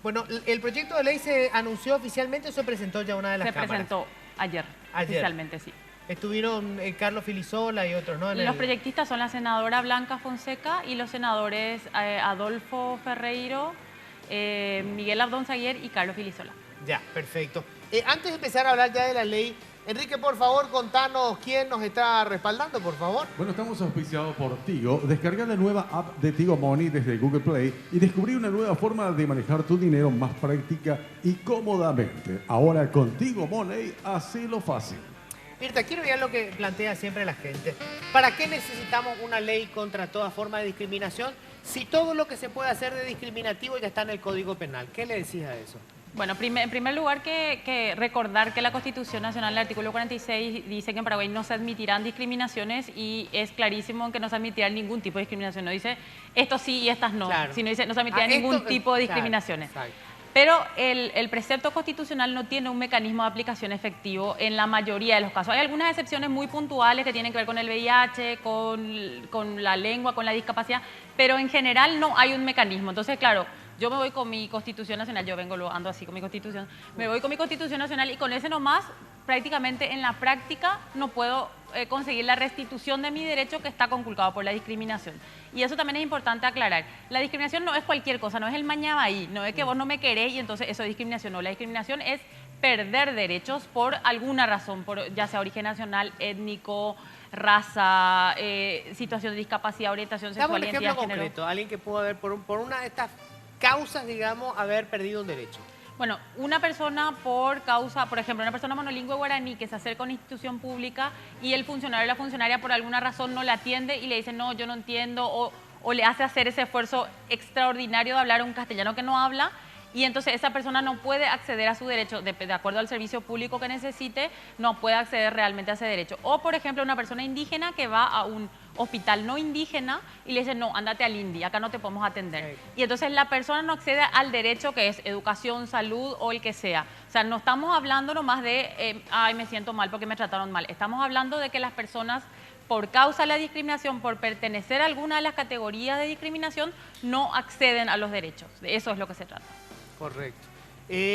Bueno, ¿el proyecto de ley se anunció oficialmente o se presentó ya una de las Se cámaras? presentó ayer, oficialmente, sí. Estuvieron Carlos Filisola y otros, ¿no? Los proyectistas son la senadora Blanca Fonseca y los senadores Adolfo Ferreiro, Miguel Abdón Zaguer y Carlos Filisola. Ya, perfecto. Antes de empezar a hablar ya de la ley, Enrique, por favor, contanos quién nos está respaldando, por favor. Bueno, estamos auspiciados por Tigo. Descarga la nueva app de Tigo Money desde Google Play y descubrí una nueva forma de manejar tu dinero más práctica y cómodamente. Ahora con Tigo Money, hacelo fácil. Mirta, quiero ver lo que plantea siempre la gente. ¿Para qué necesitamos una ley contra toda forma de discriminación si todo lo que se puede hacer de discriminativo ya está en el Código Penal? ¿Qué le decís a eso? Bueno, en primer lugar que recordar que la Constitución Nacional, el artículo 46, dice que en Paraguay no se admitirán discriminaciones y es clarísimo que no se admitirá ningún tipo de discriminación. No dice esto sí y estas no, Claro. sino dice no se admitirá ningún tipo de discriminaciones. Claro, Pero el precepto constitucional no tiene un mecanismo de aplicación efectivo en la mayoría de los casos. Hay algunas excepciones muy puntuales que tienen que ver con el VIH, con la lengua, con la discapacidad, pero en general no hay un mecanismo. Entonces, claro, yo me voy con mi Constitución Nacional, yo ando así con mi Constitución, me voy con mi Constitución Nacional y con ese nomás, prácticamente en la práctica no puedo conseguir la restitución de mi derecho que está conculcado por la discriminación. Y eso también es importante aclarar. La discriminación no es cualquier cosa, no es el mañabahí, no es que vos no me querés y entonces eso es discriminación. No, la discriminación es perder derechos por alguna razón, ya sea origen nacional, étnico, raza, situación de discapacidad, orientación Dame sexual, un identidad ejemplo de género. concreto. Alguien que pudo haber, por una de estas causas, digamos, haber perdido un derecho. Bueno, una persona por causa, por ejemplo, una persona monolingüe guaraní que se acerca a una institución pública y el funcionario o la funcionaria por alguna razón no la atiende y le dice, no, yo no entiendo, o le hace hacer ese esfuerzo extraordinario de hablar un castellano que no habla, y entonces esa persona no puede acceder a su derecho, de acuerdo al servicio público que necesite, no puede acceder realmente a ese derecho. O, por ejemplo, una persona indígena que va a un hospital no indígena y le dice, no, ándate al INDI, acá no te podemos atender. Y entonces la persona no accede al derecho que es educación, salud o el que sea. O sea, no estamos hablando nomás de, ay, me siento mal porque me trataron mal. Estamos hablando de que las personas, por causa de la discriminación, por pertenecer a alguna de las categorías de discriminación, no acceden a los derechos. De eso es lo que se trata. Correcto.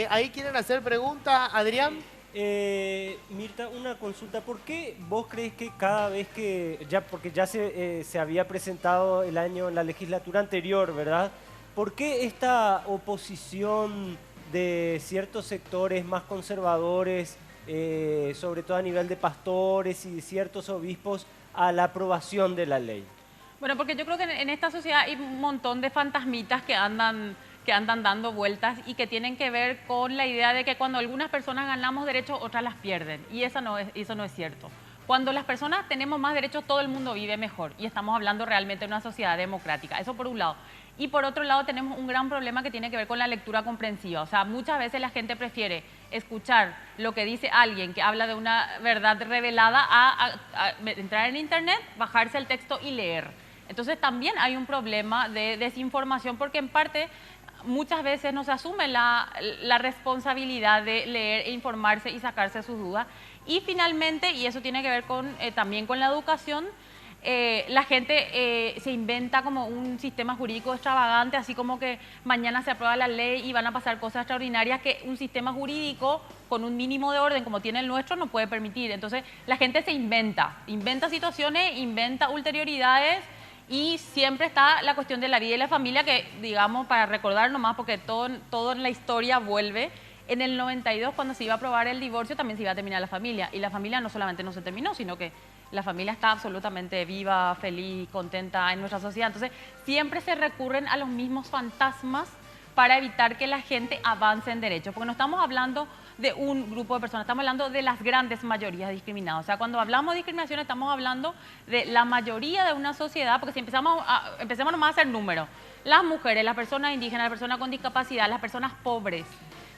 ¿Ahí quieren hacer preguntas, Adrián? Mirta, una consulta. ¿Por qué vos crees que cada vez que, porque ya se había presentado el año en la legislatura anterior, ¿verdad? ¿Por qué esta oposición de ciertos sectores más conservadores, sobre todo a nivel de pastores y de ciertos obispos, a la aprobación de la ley? Bueno, porque yo creo que en esta sociedad hay un montón de fantasmitas que andan dando vueltas y que tienen que ver con la idea de que cuando algunas personas ganamos derechos, otras las pierden. Y eso no es cierto. Cuando las personas tenemos más derechos, todo el mundo vive mejor. Y estamos hablando realmente de una sociedad democrática. Eso por un lado. Y por otro lado tenemos un gran problema que tiene que ver con la lectura comprensiva. O sea, muchas veces la gente prefiere escuchar lo que dice alguien que habla de una verdad revelada a entrar en internet, bajarse el texto y leer. Entonces también hay un problema de desinformación porque en parte muchas veces no se asume la responsabilidad de leer e informarse y sacarse sus dudas. Y finalmente, y eso tiene que ver también con la educación, la gente se inventa como un sistema jurídico extravagante, así como que mañana se aprueba la ley y van a pasar cosas extraordinarias que un sistema jurídico con un mínimo de orden como tiene el nuestro no puede permitir. Entonces la gente se inventa situaciones, inventa ulterioridades. Y siempre está la cuestión de la vida y la familia, que digamos, para recordar nomás, porque todo en la historia vuelve. En el 92, cuando se iba a aprobar el divorcio, también se iba a terminar la familia. Y la familia no solamente no se terminó, sino que la familia está absolutamente viva, feliz, contenta en nuestra sociedad. Entonces, siempre se recurren a los mismos fantasmas para evitar que la gente avance en derechos. Porque no estamos hablando de un grupo de personas, estamos hablando de las grandes mayorías discriminadas. O sea, cuando hablamos de discriminación estamos hablando de la mayoría de una sociedad, porque si empecemos nomás a hacer números, las mujeres, las personas indígenas, las personas con discapacidad, las personas pobres,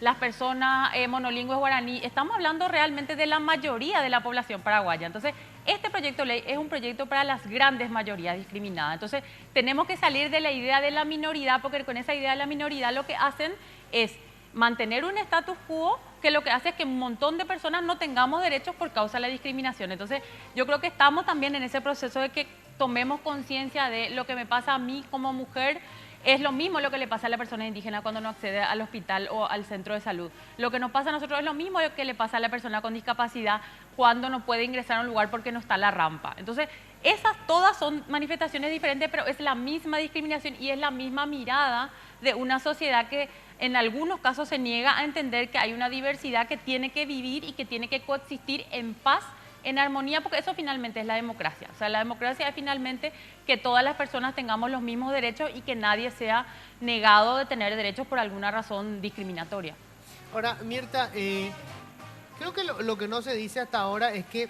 las personas monolingües guaraní, estamos hablando realmente de la mayoría de la población paraguaya. Entonces, este proyecto de ley es un proyecto para las grandes mayorías discriminadas. Entonces, tenemos que salir de la idea de la minoridad, porque con esa idea de la minoridad lo que hacen es mantener un status quo que lo que hace es que un montón de personas no tengamos derechos por causa de la discriminación. Entonces, yo creo que estamos también en ese proceso de que tomemos conciencia de lo que me pasa a mí como mujer. Es lo mismo lo que le pasa a la persona indígena cuando no accede al hospital o al centro de salud. Lo que nos pasa a nosotros es lo mismo que le pasa a la persona con discapacidad cuando no puede ingresar a un lugar porque no está la rampa. Entonces, esas todas son manifestaciones diferentes, pero es la misma discriminación y es la misma mirada de una sociedad que en algunos casos se niega a entender que hay una diversidad que tiene que vivir y que tiene que coexistir en paz, en armonía, porque eso finalmente es la democracia. O sea, la democracia es finalmente que todas las personas tengamos los mismos derechos y que nadie sea negado de tener derechos por alguna razón discriminatoria. Ahora, Mirta, creo que lo que no se dice hasta ahora es que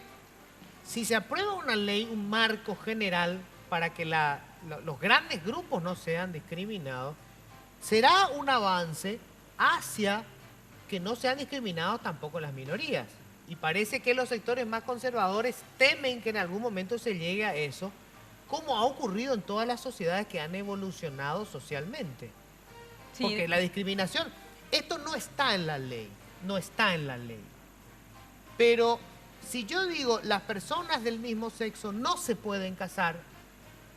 si se aprueba una ley, un marco general para que los grandes grupos no sean discriminados, será un avance hacia que no sean discriminados tampoco las minorías. Y parece que los sectores más conservadores temen que en algún momento se llegue a eso, como ha ocurrido en todas las sociedades que han evolucionado socialmente. Sí. Porque la discriminación, esto no está en la ley, no está en la ley. Pero si yo digo las personas del mismo sexo no se pueden casar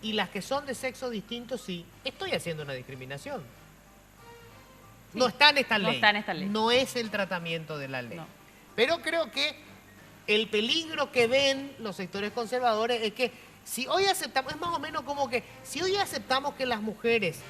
y las que son de sexo distinto sí, estoy haciendo una discriminación. Sí. No está en esta ley. No está en esta ley. No es el tratamiento de la ley. No. Pero creo que el peligro que ven los sectores conservadores es que si hoy aceptamos, es más o menos como que si hoy aceptamos que las mujeres,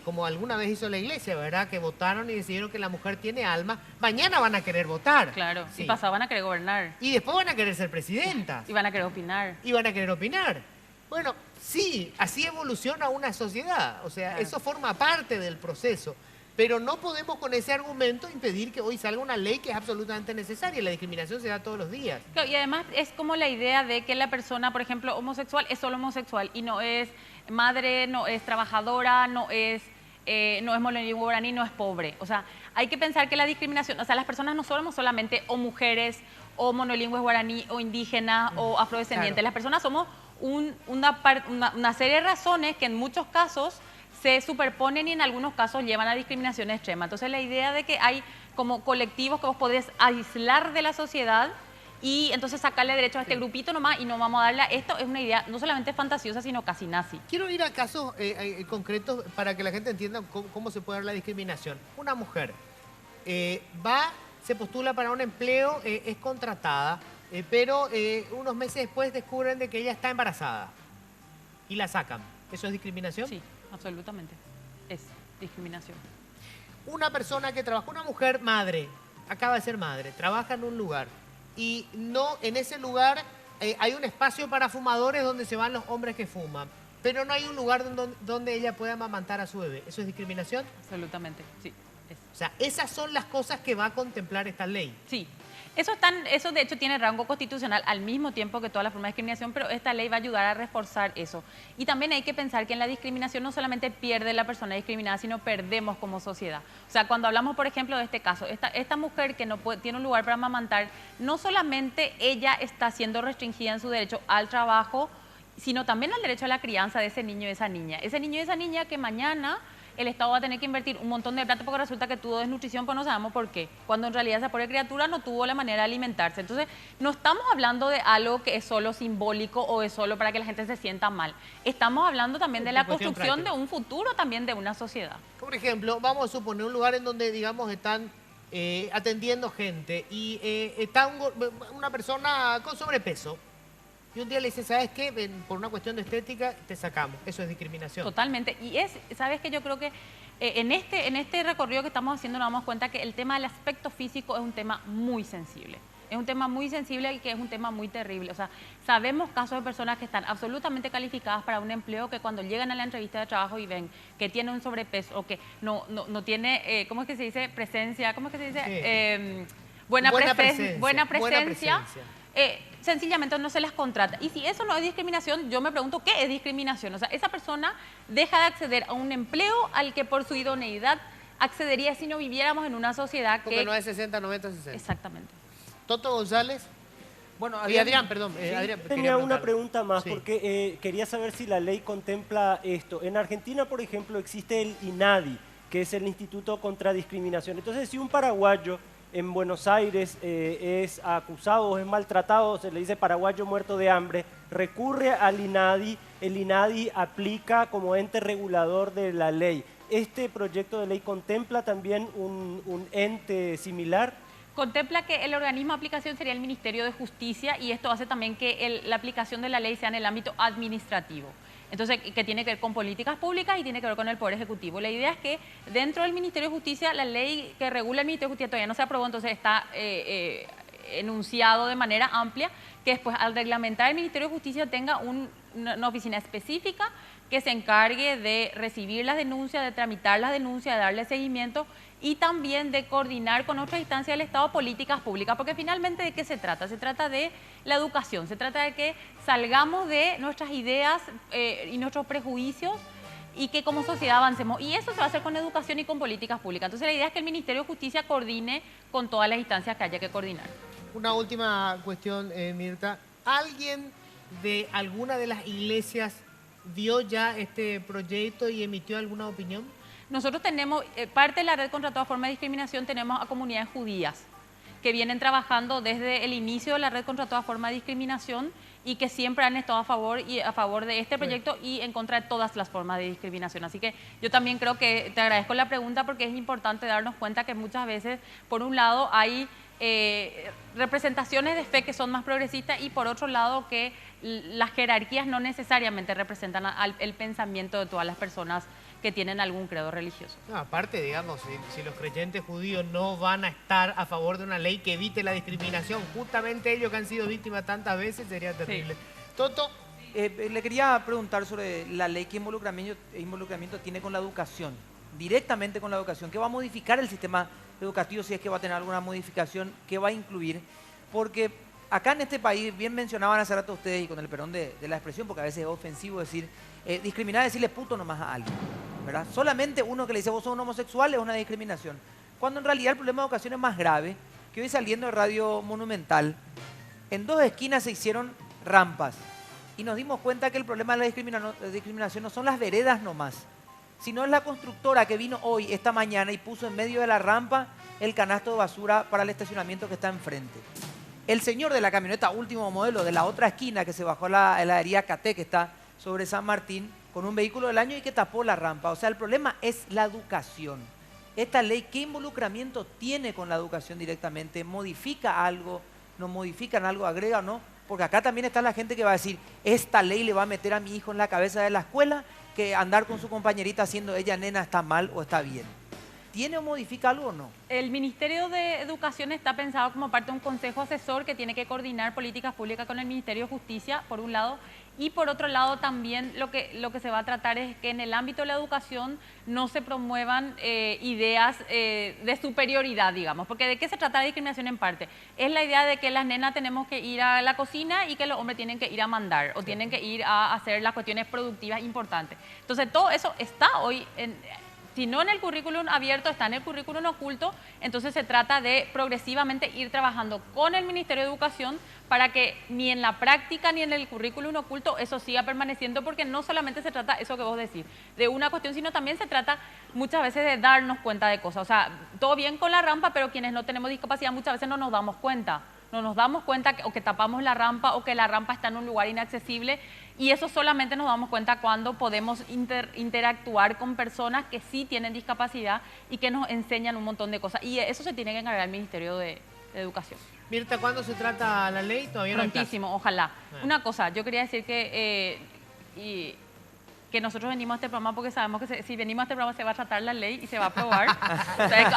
como alguna vez hizo la iglesia, ¿verdad? Que votaron y decidieron que la mujer tiene alma, mañana van a querer votar. Claro, Sí. y pasaban a querer gobernar, Y después van a querer ser presidentas. y van a querer opinar. Y van a querer opinar. Bueno, sí, así evoluciona una sociedad. O sea, Claro. eso forma parte del proceso. Pero no podemos con ese argumento impedir que hoy salga una ley que es absolutamente necesaria. La discriminación se da todos los días. Claro, y además es como la idea de que la persona, por ejemplo, homosexual es solo homosexual y no es madre, no es trabajadora, no es monolingüe guaraní, no es pobre. O sea, hay que pensar que la discriminación, o sea, las personas no somos solamente o mujeres o monolingües guaraní o indígenas o afrodescendientes. Claro. Las personas somos una serie de razones que en muchos casos se superponen y en algunos casos llevan a discriminación extrema. Entonces la idea de que hay como colectivos que vos podés aislar de la sociedad y entonces sacarle derecho a este grupito nomás y no vamos a darle a esto es una idea no solamente fantasiosa, sino casi nazi. Quiero ir a casos concretos para que la gente entienda cómo se puede dar la discriminación. Una mujer se postula para un empleo, es contratada, pero unos meses después descubren de que ella está embarazada y la sacan. ¿Eso es discriminación? Sí, absolutamente. Es discriminación. Una persona que trabaja, una mujer madre, acaba de ser madre, trabaja en un lugar y no en ese lugar hay un espacio para fumadores donde se van los hombres que fuman, pero no hay un lugar donde ella pueda amamantar a su bebé. ¿Eso es discriminación? Absolutamente, sí. O sea, esas son las cosas que va a contemplar esta ley. Sí. Eso de hecho tiene rango constitucional al mismo tiempo que toda la forma de discriminación, pero esta ley va a ayudar a reforzar eso. Y también hay que pensar que en la discriminación no solamente pierde la persona discriminada, sino perdemos como sociedad. O sea, cuando hablamos, por ejemplo, de este caso, esta mujer que no tiene un lugar para amamantar, no solamente ella está siendo restringida en su derecho al trabajo, sino también al derecho a la crianza de ese niño y esa niña. Ese niño y esa niña que mañana el Estado va a tener que invertir un montón de plata porque resulta que tuvo desnutrición, pues no sabemos por qué, cuando en realidad esa pobre criatura no tuvo la manera de alimentarse. Entonces, no estamos hablando de algo que es solo simbólico o es solo para que la gente se sienta mal. Estamos hablando también de la construcción de un futuro también de una sociedad. Por ejemplo, vamos a suponer un lugar en donde, digamos, están atendiendo gente y está una persona con sobrepeso. Y un día le dice, ¿sabes qué? Por una cuestión de estética te sacamos. Eso es discriminación. Totalmente. Y ¿sabes qué? Yo creo que en este recorrido que estamos haciendo nos damos cuenta que el tema del aspecto físico es un tema muy sensible. Es un tema muy sensible y que es un tema muy terrible. O sea, sabemos casos de personas que están absolutamente calificadas para un empleo que cuando llegan a la entrevista de trabajo y ven que tiene un sobrepeso o que no tiene, ¿cómo es que se dice? Presencia, ¿cómo es que se dice? Sí. Buena presencia. presencia. Sencillamente no se las contrata. Y si eso no es discriminación, yo me pregunto, ¿qué es discriminación? O sea, esa persona deja de acceder a un empleo al que por su idoneidad accedería si no viviéramos en una sociedad que... Porque no es 60, 90, 60. Exactamente. Toto González. Bueno, Y Adrián, perdón. Adrián, Tenía una preguntarle. pregunta más, Sí. porque quería saber si la ley contempla esto. En Argentina, por ejemplo, existe el INADI, que es el Instituto contra Discriminación. Entonces, si un paraguayo en Buenos Aires es acusado o es maltratado, se le dice paraguayo muerto de hambre, recurre al INADI, el INADI aplica como ente regulador de la ley. ¿Este proyecto de ley contempla también un ente similar? Contempla que el organismo de aplicación sería el Ministerio de Justicia y esto hace también que la aplicación de la ley sea en el ámbito administrativo. Entonces, que tiene que ver con políticas públicas y tiene que ver con el Poder Ejecutivo. La idea es que dentro del Ministerio de Justicia, la ley que regula el Ministerio de Justicia todavía no se aprobó, entonces está enunciado de manera amplia, que después al reglamentar el Ministerio de Justicia tenga una oficina específica que se encargue de recibir las denuncias, de tramitar las denuncias, de darle seguimiento y también de coordinar con otras instancias del Estado políticas públicas, porque finalmente ¿de qué se trata? Se trata de la educación, se trata de que salgamos de nuestras ideas y nuestros prejuicios y que como sociedad avancemos. Y eso se va a hacer con educación y con políticas públicas. Entonces la idea es que el Ministerio de Justicia coordine con todas las instancias que haya que coordinar. Una última cuestión, Mirta. ¿Alguien de alguna de las iglesias vio ya este proyecto y emitió alguna opinión? Nosotros tenemos, parte de la red contra toda forma de discriminación, tenemos a comunidades judías que vienen trabajando desde el inicio de la red contra toda forma de discriminación y que siempre han estado a favor de este proyecto y en contra de todas las formas de discriminación. Así que yo también creo que te agradezco la pregunta porque es importante darnos cuenta que muchas veces, por un lado, hay representaciones de fe que son más progresistas y por otro lado que las jerarquías no necesariamente representan el pensamiento de todas las personas que tienen algún credo religioso. No, aparte, digamos, si los creyentes judíos no van a estar a favor de una ley que evite la discriminación, justamente ellos que han sido víctimas tantas veces, sería terrible. Sí. Toto. Le quería preguntar sobre la ley que involucramiento tiene con la educación, directamente con la educación. ¿Qué va a modificar el sistema educativo, si es que va a tener alguna modificación, qué va a incluir? Porque acá en este país, bien mencionaban hace rato ustedes, y con el perdón de la expresión, porque a veces es ofensivo decir, discriminar es decirle puto nomás a alguien, ¿verdad? Solamente uno que le dice vos sos un homosexual es una discriminación. Cuando en realidad el problema de educación es más grave, que hoy saliendo de Radio Monumental, en 2 esquinas se hicieron rampas y nos dimos cuenta que el problema de la discriminación no son las veredas nomás, sino es la constructora que vino hoy, esta mañana, y puso en medio de la rampa el canasto de basura para el estacionamiento que está enfrente. El señor de la camioneta último modelo de la otra esquina que se bajó a la heladería Caté, que está sobre San Martín, con un vehículo del año y que tapó la rampa. O sea, el problema es la educación. Esta ley, ¿qué involucramiento tiene con la educación directamente? ¿Modifica algo? ¿No modifican algo? ¿Agrega o no? Porque acá también está la gente que va a decir, esta ley le va a meter a mi hijo en la cabeza de la escuela que andar con su compañerita haciendo ella nena está mal o está bien. ¿Tiene o modifica algo o no? El Ministerio de Educación está pensado como parte de un consejo asesor que tiene que coordinar políticas públicas con el Ministerio de Justicia, por un lado, y por otro lado también lo que se va a tratar es que en el ámbito de la educación no se promuevan ideas de superioridad, digamos, porque ¿de qué se trata la discriminación en parte? Es la idea de que las nenas tenemos que ir a la cocina y que los hombres tienen que ir a mandar o tienen que ir a hacer las cuestiones productivas importantes. Entonces todo eso está hoy si no en el currículum abierto, está en el currículum oculto, entonces se trata de progresivamente ir trabajando con el Ministerio de Educación para que ni en la práctica ni en el currículum oculto eso siga permaneciendo, porque no solamente se trata, eso que vos decís, de una cuestión, sino también se trata muchas veces de darnos cuenta de cosas. O sea, todo bien con la rampa, pero quienes no tenemos discapacidad muchas veces no nos damos cuenta. No nos damos cuenta o que tapamos la rampa o que la rampa está en un lugar inaccesible, y eso solamente nos damos cuenta cuando podemos interactuar con personas que sí tienen discapacidad y que nos enseñan un montón de cosas, y eso se tiene que encargar el Ministerio de Educación. Mirta, ¿cuándo se trata la ley? Todavía no. Prontísimo, ojalá. Una cosa, yo quería decir que nosotros venimos a este programa porque sabemos que si venimos a este programa se va a tratar la ley y se va a aprobar. O sea,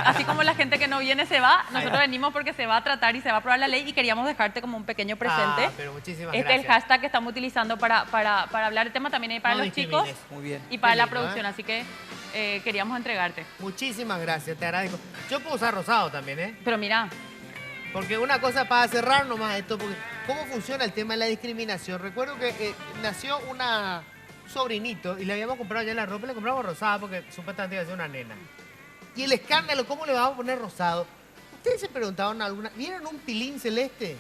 así como la gente que no viene se va, nosotros venimos porque se va a tratar y se va a aprobar la ley, y queríamos dejarte como un pequeño presente. Pero muchísimas gracias. Es el hashtag que estamos utilizando para hablar del tema también y para los chicos. Muy bien. Y para la producción, así que queríamos entregarte. Muchísimas gracias, te agradezco. Yo puedo usar rosado también, ¿eh? Pero mira. Porque una cosa para cerrar nomás esto, porque ¿cómo funciona el tema de la discriminación? Recuerdo que nació un sobrinito y le habíamos comprado ya la ropa y le compramos rosada porque supuestamente iba a ser una nena. Y el escándalo, ¿cómo le vamos a poner rosado? ¿Ustedes se preguntaron alguna? ¿Vieron un pilín celeste?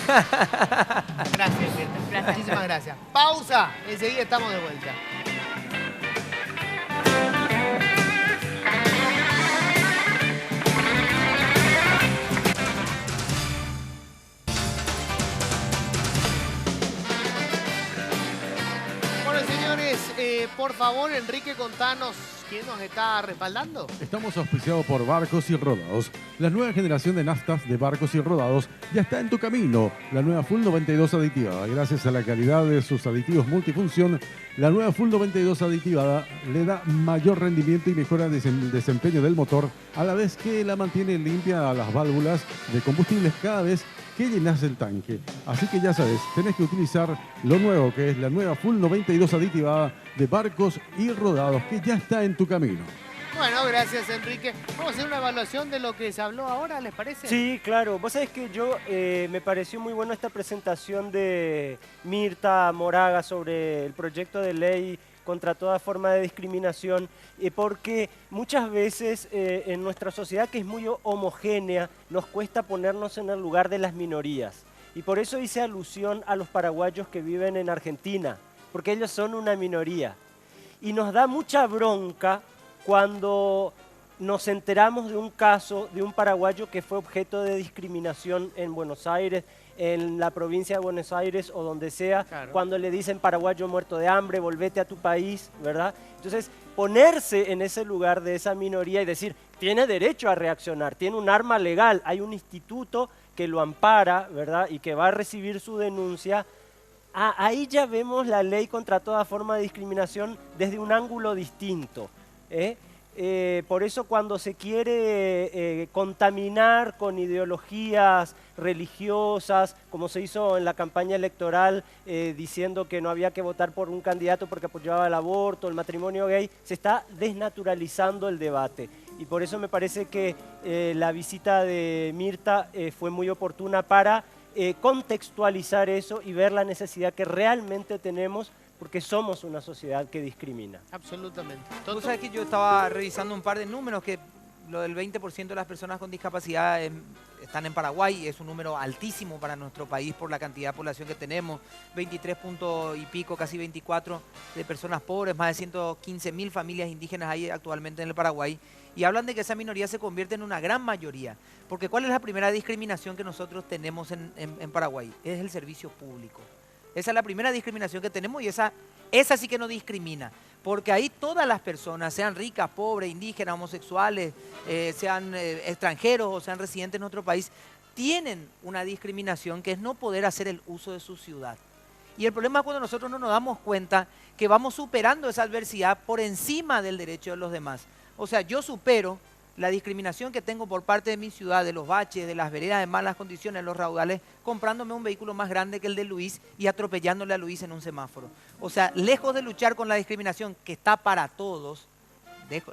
Gracias, Mirta. Muchísimas gracias. Pausa. Enseguida estamos de vuelta. Por favor, Enrique, contanos ¿Quién nos está respaldando? Estamos auspiciados por Barcos y Rodados. La nueva generación de naftas de Barcos y Rodados ya está en tu camino. La nueva Full 92 aditivada. Gracias a la calidad de sus aditivos multifunción, la nueva Full 92 aditivada le da mayor rendimiento y mejora el desempeño del motor, a la vez que la mantiene limpia a las válvulas de combustibles cada vez que llenas el tanque. Así que ya sabes, tenés que utilizar lo nuevo, que es la nueva Full 92 aditivada de Barcos y Rodados, que ya está en tu camino. Bueno, gracias, Enrique. Vamos a hacer una evaluación de lo que se habló ahora, ¿les parece? Sí, claro. Vos sabés que yo me pareció muy buena esta presentación de Mirta Moraga sobre el proyecto de ley contra toda forma de discriminación, porque muchas veces en nuestra sociedad, que es muy homogénea, nos cuesta ponernos en el lugar de las minorías. Y por eso hice alusión a los paraguayos que viven en Argentina, porque ellos son una minoría. Y nos da mucha bronca cuando nos enteramos de un caso de un paraguayo que fue objeto de discriminación en Buenos Aires, en la provincia de Buenos Aires o donde sea, claro, cuando le dicen paraguayo muerto de hambre, volvete a tu país, ¿verdad? Entonces, ponerse en ese lugar de esa minoría y decir, tiene derecho a reaccionar, tiene un arma legal, hay un instituto que lo ampara, ¿verdad? Y que va a recibir su denuncia. Ahí ya vemos la ley contra toda forma de discriminación desde un ángulo distinto, ¿eh? Por eso cuando se quiere contaminar con ideologías religiosas, como se hizo en la campaña electoral, diciendo que no había que votar por un candidato porque apoyaba el aborto, el matrimonio gay, se está desnaturalizando el debate. Y por eso me parece que la visita de Mirta fue muy oportuna para contextualizar eso y ver la necesidad que realmente tenemos, porque somos una sociedad que discrimina. Absolutamente. Tú sabes que yo estaba revisando un par de números, que lo del 20% de las personas con discapacidad están en Paraguay, es un número altísimo para nuestro país por la cantidad de población que tenemos, 23 puntos y pico, casi 24 de personas pobres, más de 115.000 familias indígenas hay actualmente en el Paraguay, y hablan de que esa minoría se convierte en una gran mayoría, porque ¿cuál es la primera discriminación que nosotros tenemos en Paraguay? Es el servicio público. Esa es la primera discriminación que tenemos y esa sí que no discrimina, porque ahí todas las personas, sean ricas, pobres, indígenas, homosexuales, sean extranjeros o sean residentes en nuestro país, tienen una discriminación que es no poder hacer el uso de su ciudad. Y el problema es cuando nosotros no nos damos cuenta que vamos superando esa adversidad por encima del derecho de los demás. O sea, yo supero la discriminación que tengo por parte de mi ciudad, de los baches, de las veredas de malas condiciones, los raudales, comprándome un vehículo más grande que el de Luis y atropellándole a Luis en un semáforo. O sea, lejos de luchar con la discriminación que está para todos,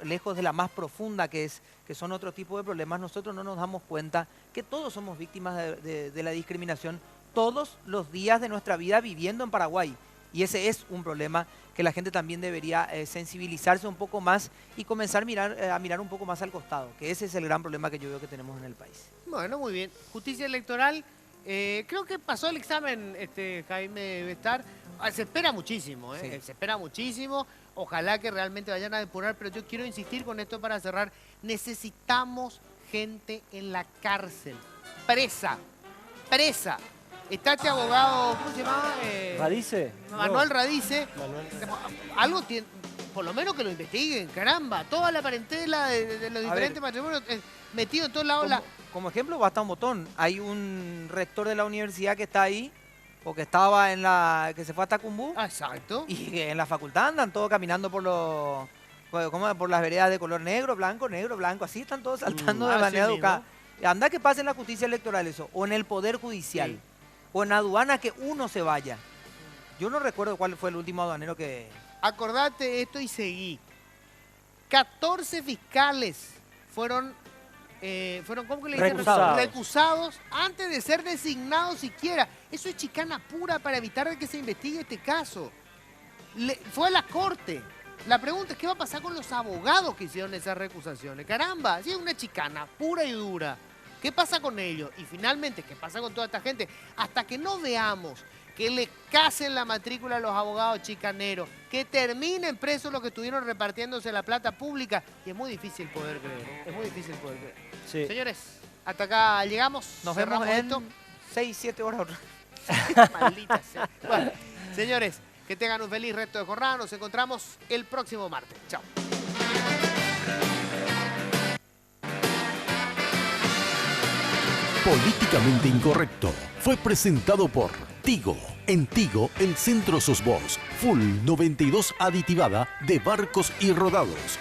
lejos de la más profunda que son otro tipo de problemas, nosotros no nos damos cuenta que todos somos víctimas de la discriminación todos los días de nuestra vida viviendo en Paraguay. Y ese es un problema que la gente también debería sensibilizarse un poco más y comenzar a mirar un poco más al costado, que ese es el gran problema que yo veo que tenemos en el país. Bueno, muy bien. Justicia electoral, creo que pasó el examen, Jaime Bestar. Se espera muchísimo, Sí. Se espera muchísimo. Ojalá que realmente vayan a depurar, pero yo quiero insistir con esto para cerrar. Necesitamos gente en la cárcel, presa. Está este abogado, ¿cómo se llama? ¿Radice? Manuel Radice. Manuel. Algo tiene, por lo menos que lo investiguen, caramba. Toda la parentela de los diferentes matrimonios metido en todos lados. Como ejemplo, basta un botón. Hay un rector de la universidad que está ahí, o que estaba que se fue a Tacumbú. Exacto. Y en la facultad andan todos caminando por las veredas de color negro, blanco, así están todos saltando de manera educada. Anda que pase en la justicia electoral eso, o en el Poder Judicial. Sí. O en aduana, que uno se vaya. Yo no recuerdo cuál fue el último aduanero que... Acordate esto y seguí. 14 fiscales fueron ¿cómo que le dicen? Recusados antes de ser designados siquiera. Eso es chicana pura para evitar que se investigue este caso. Fue a la corte. La pregunta es, ¿qué va a pasar con los abogados que hicieron esas recusaciones? Caramba, sí, es una chicana pura y dura. ¿Qué pasa con ellos? Y finalmente, ¿qué pasa con toda esta gente? Hasta que no veamos que le casen la matrícula a los abogados chicaneros, que terminen presos los que estuvieron repartiéndose la plata pública, y es muy difícil poder creer. Es muy difícil poder creer. Sí. Señores, hasta acá llegamos. Nos vemos en 6-7 horas. Maldita sea. Bueno, señores, que tengan un feliz resto de jornada. Nos encontramos el próximo martes. Chao. Políticamente Incorrecto fue presentado por Tigo. En Tigo, el Centro Sosbos, Full 92 aditivada de barcos y rodados.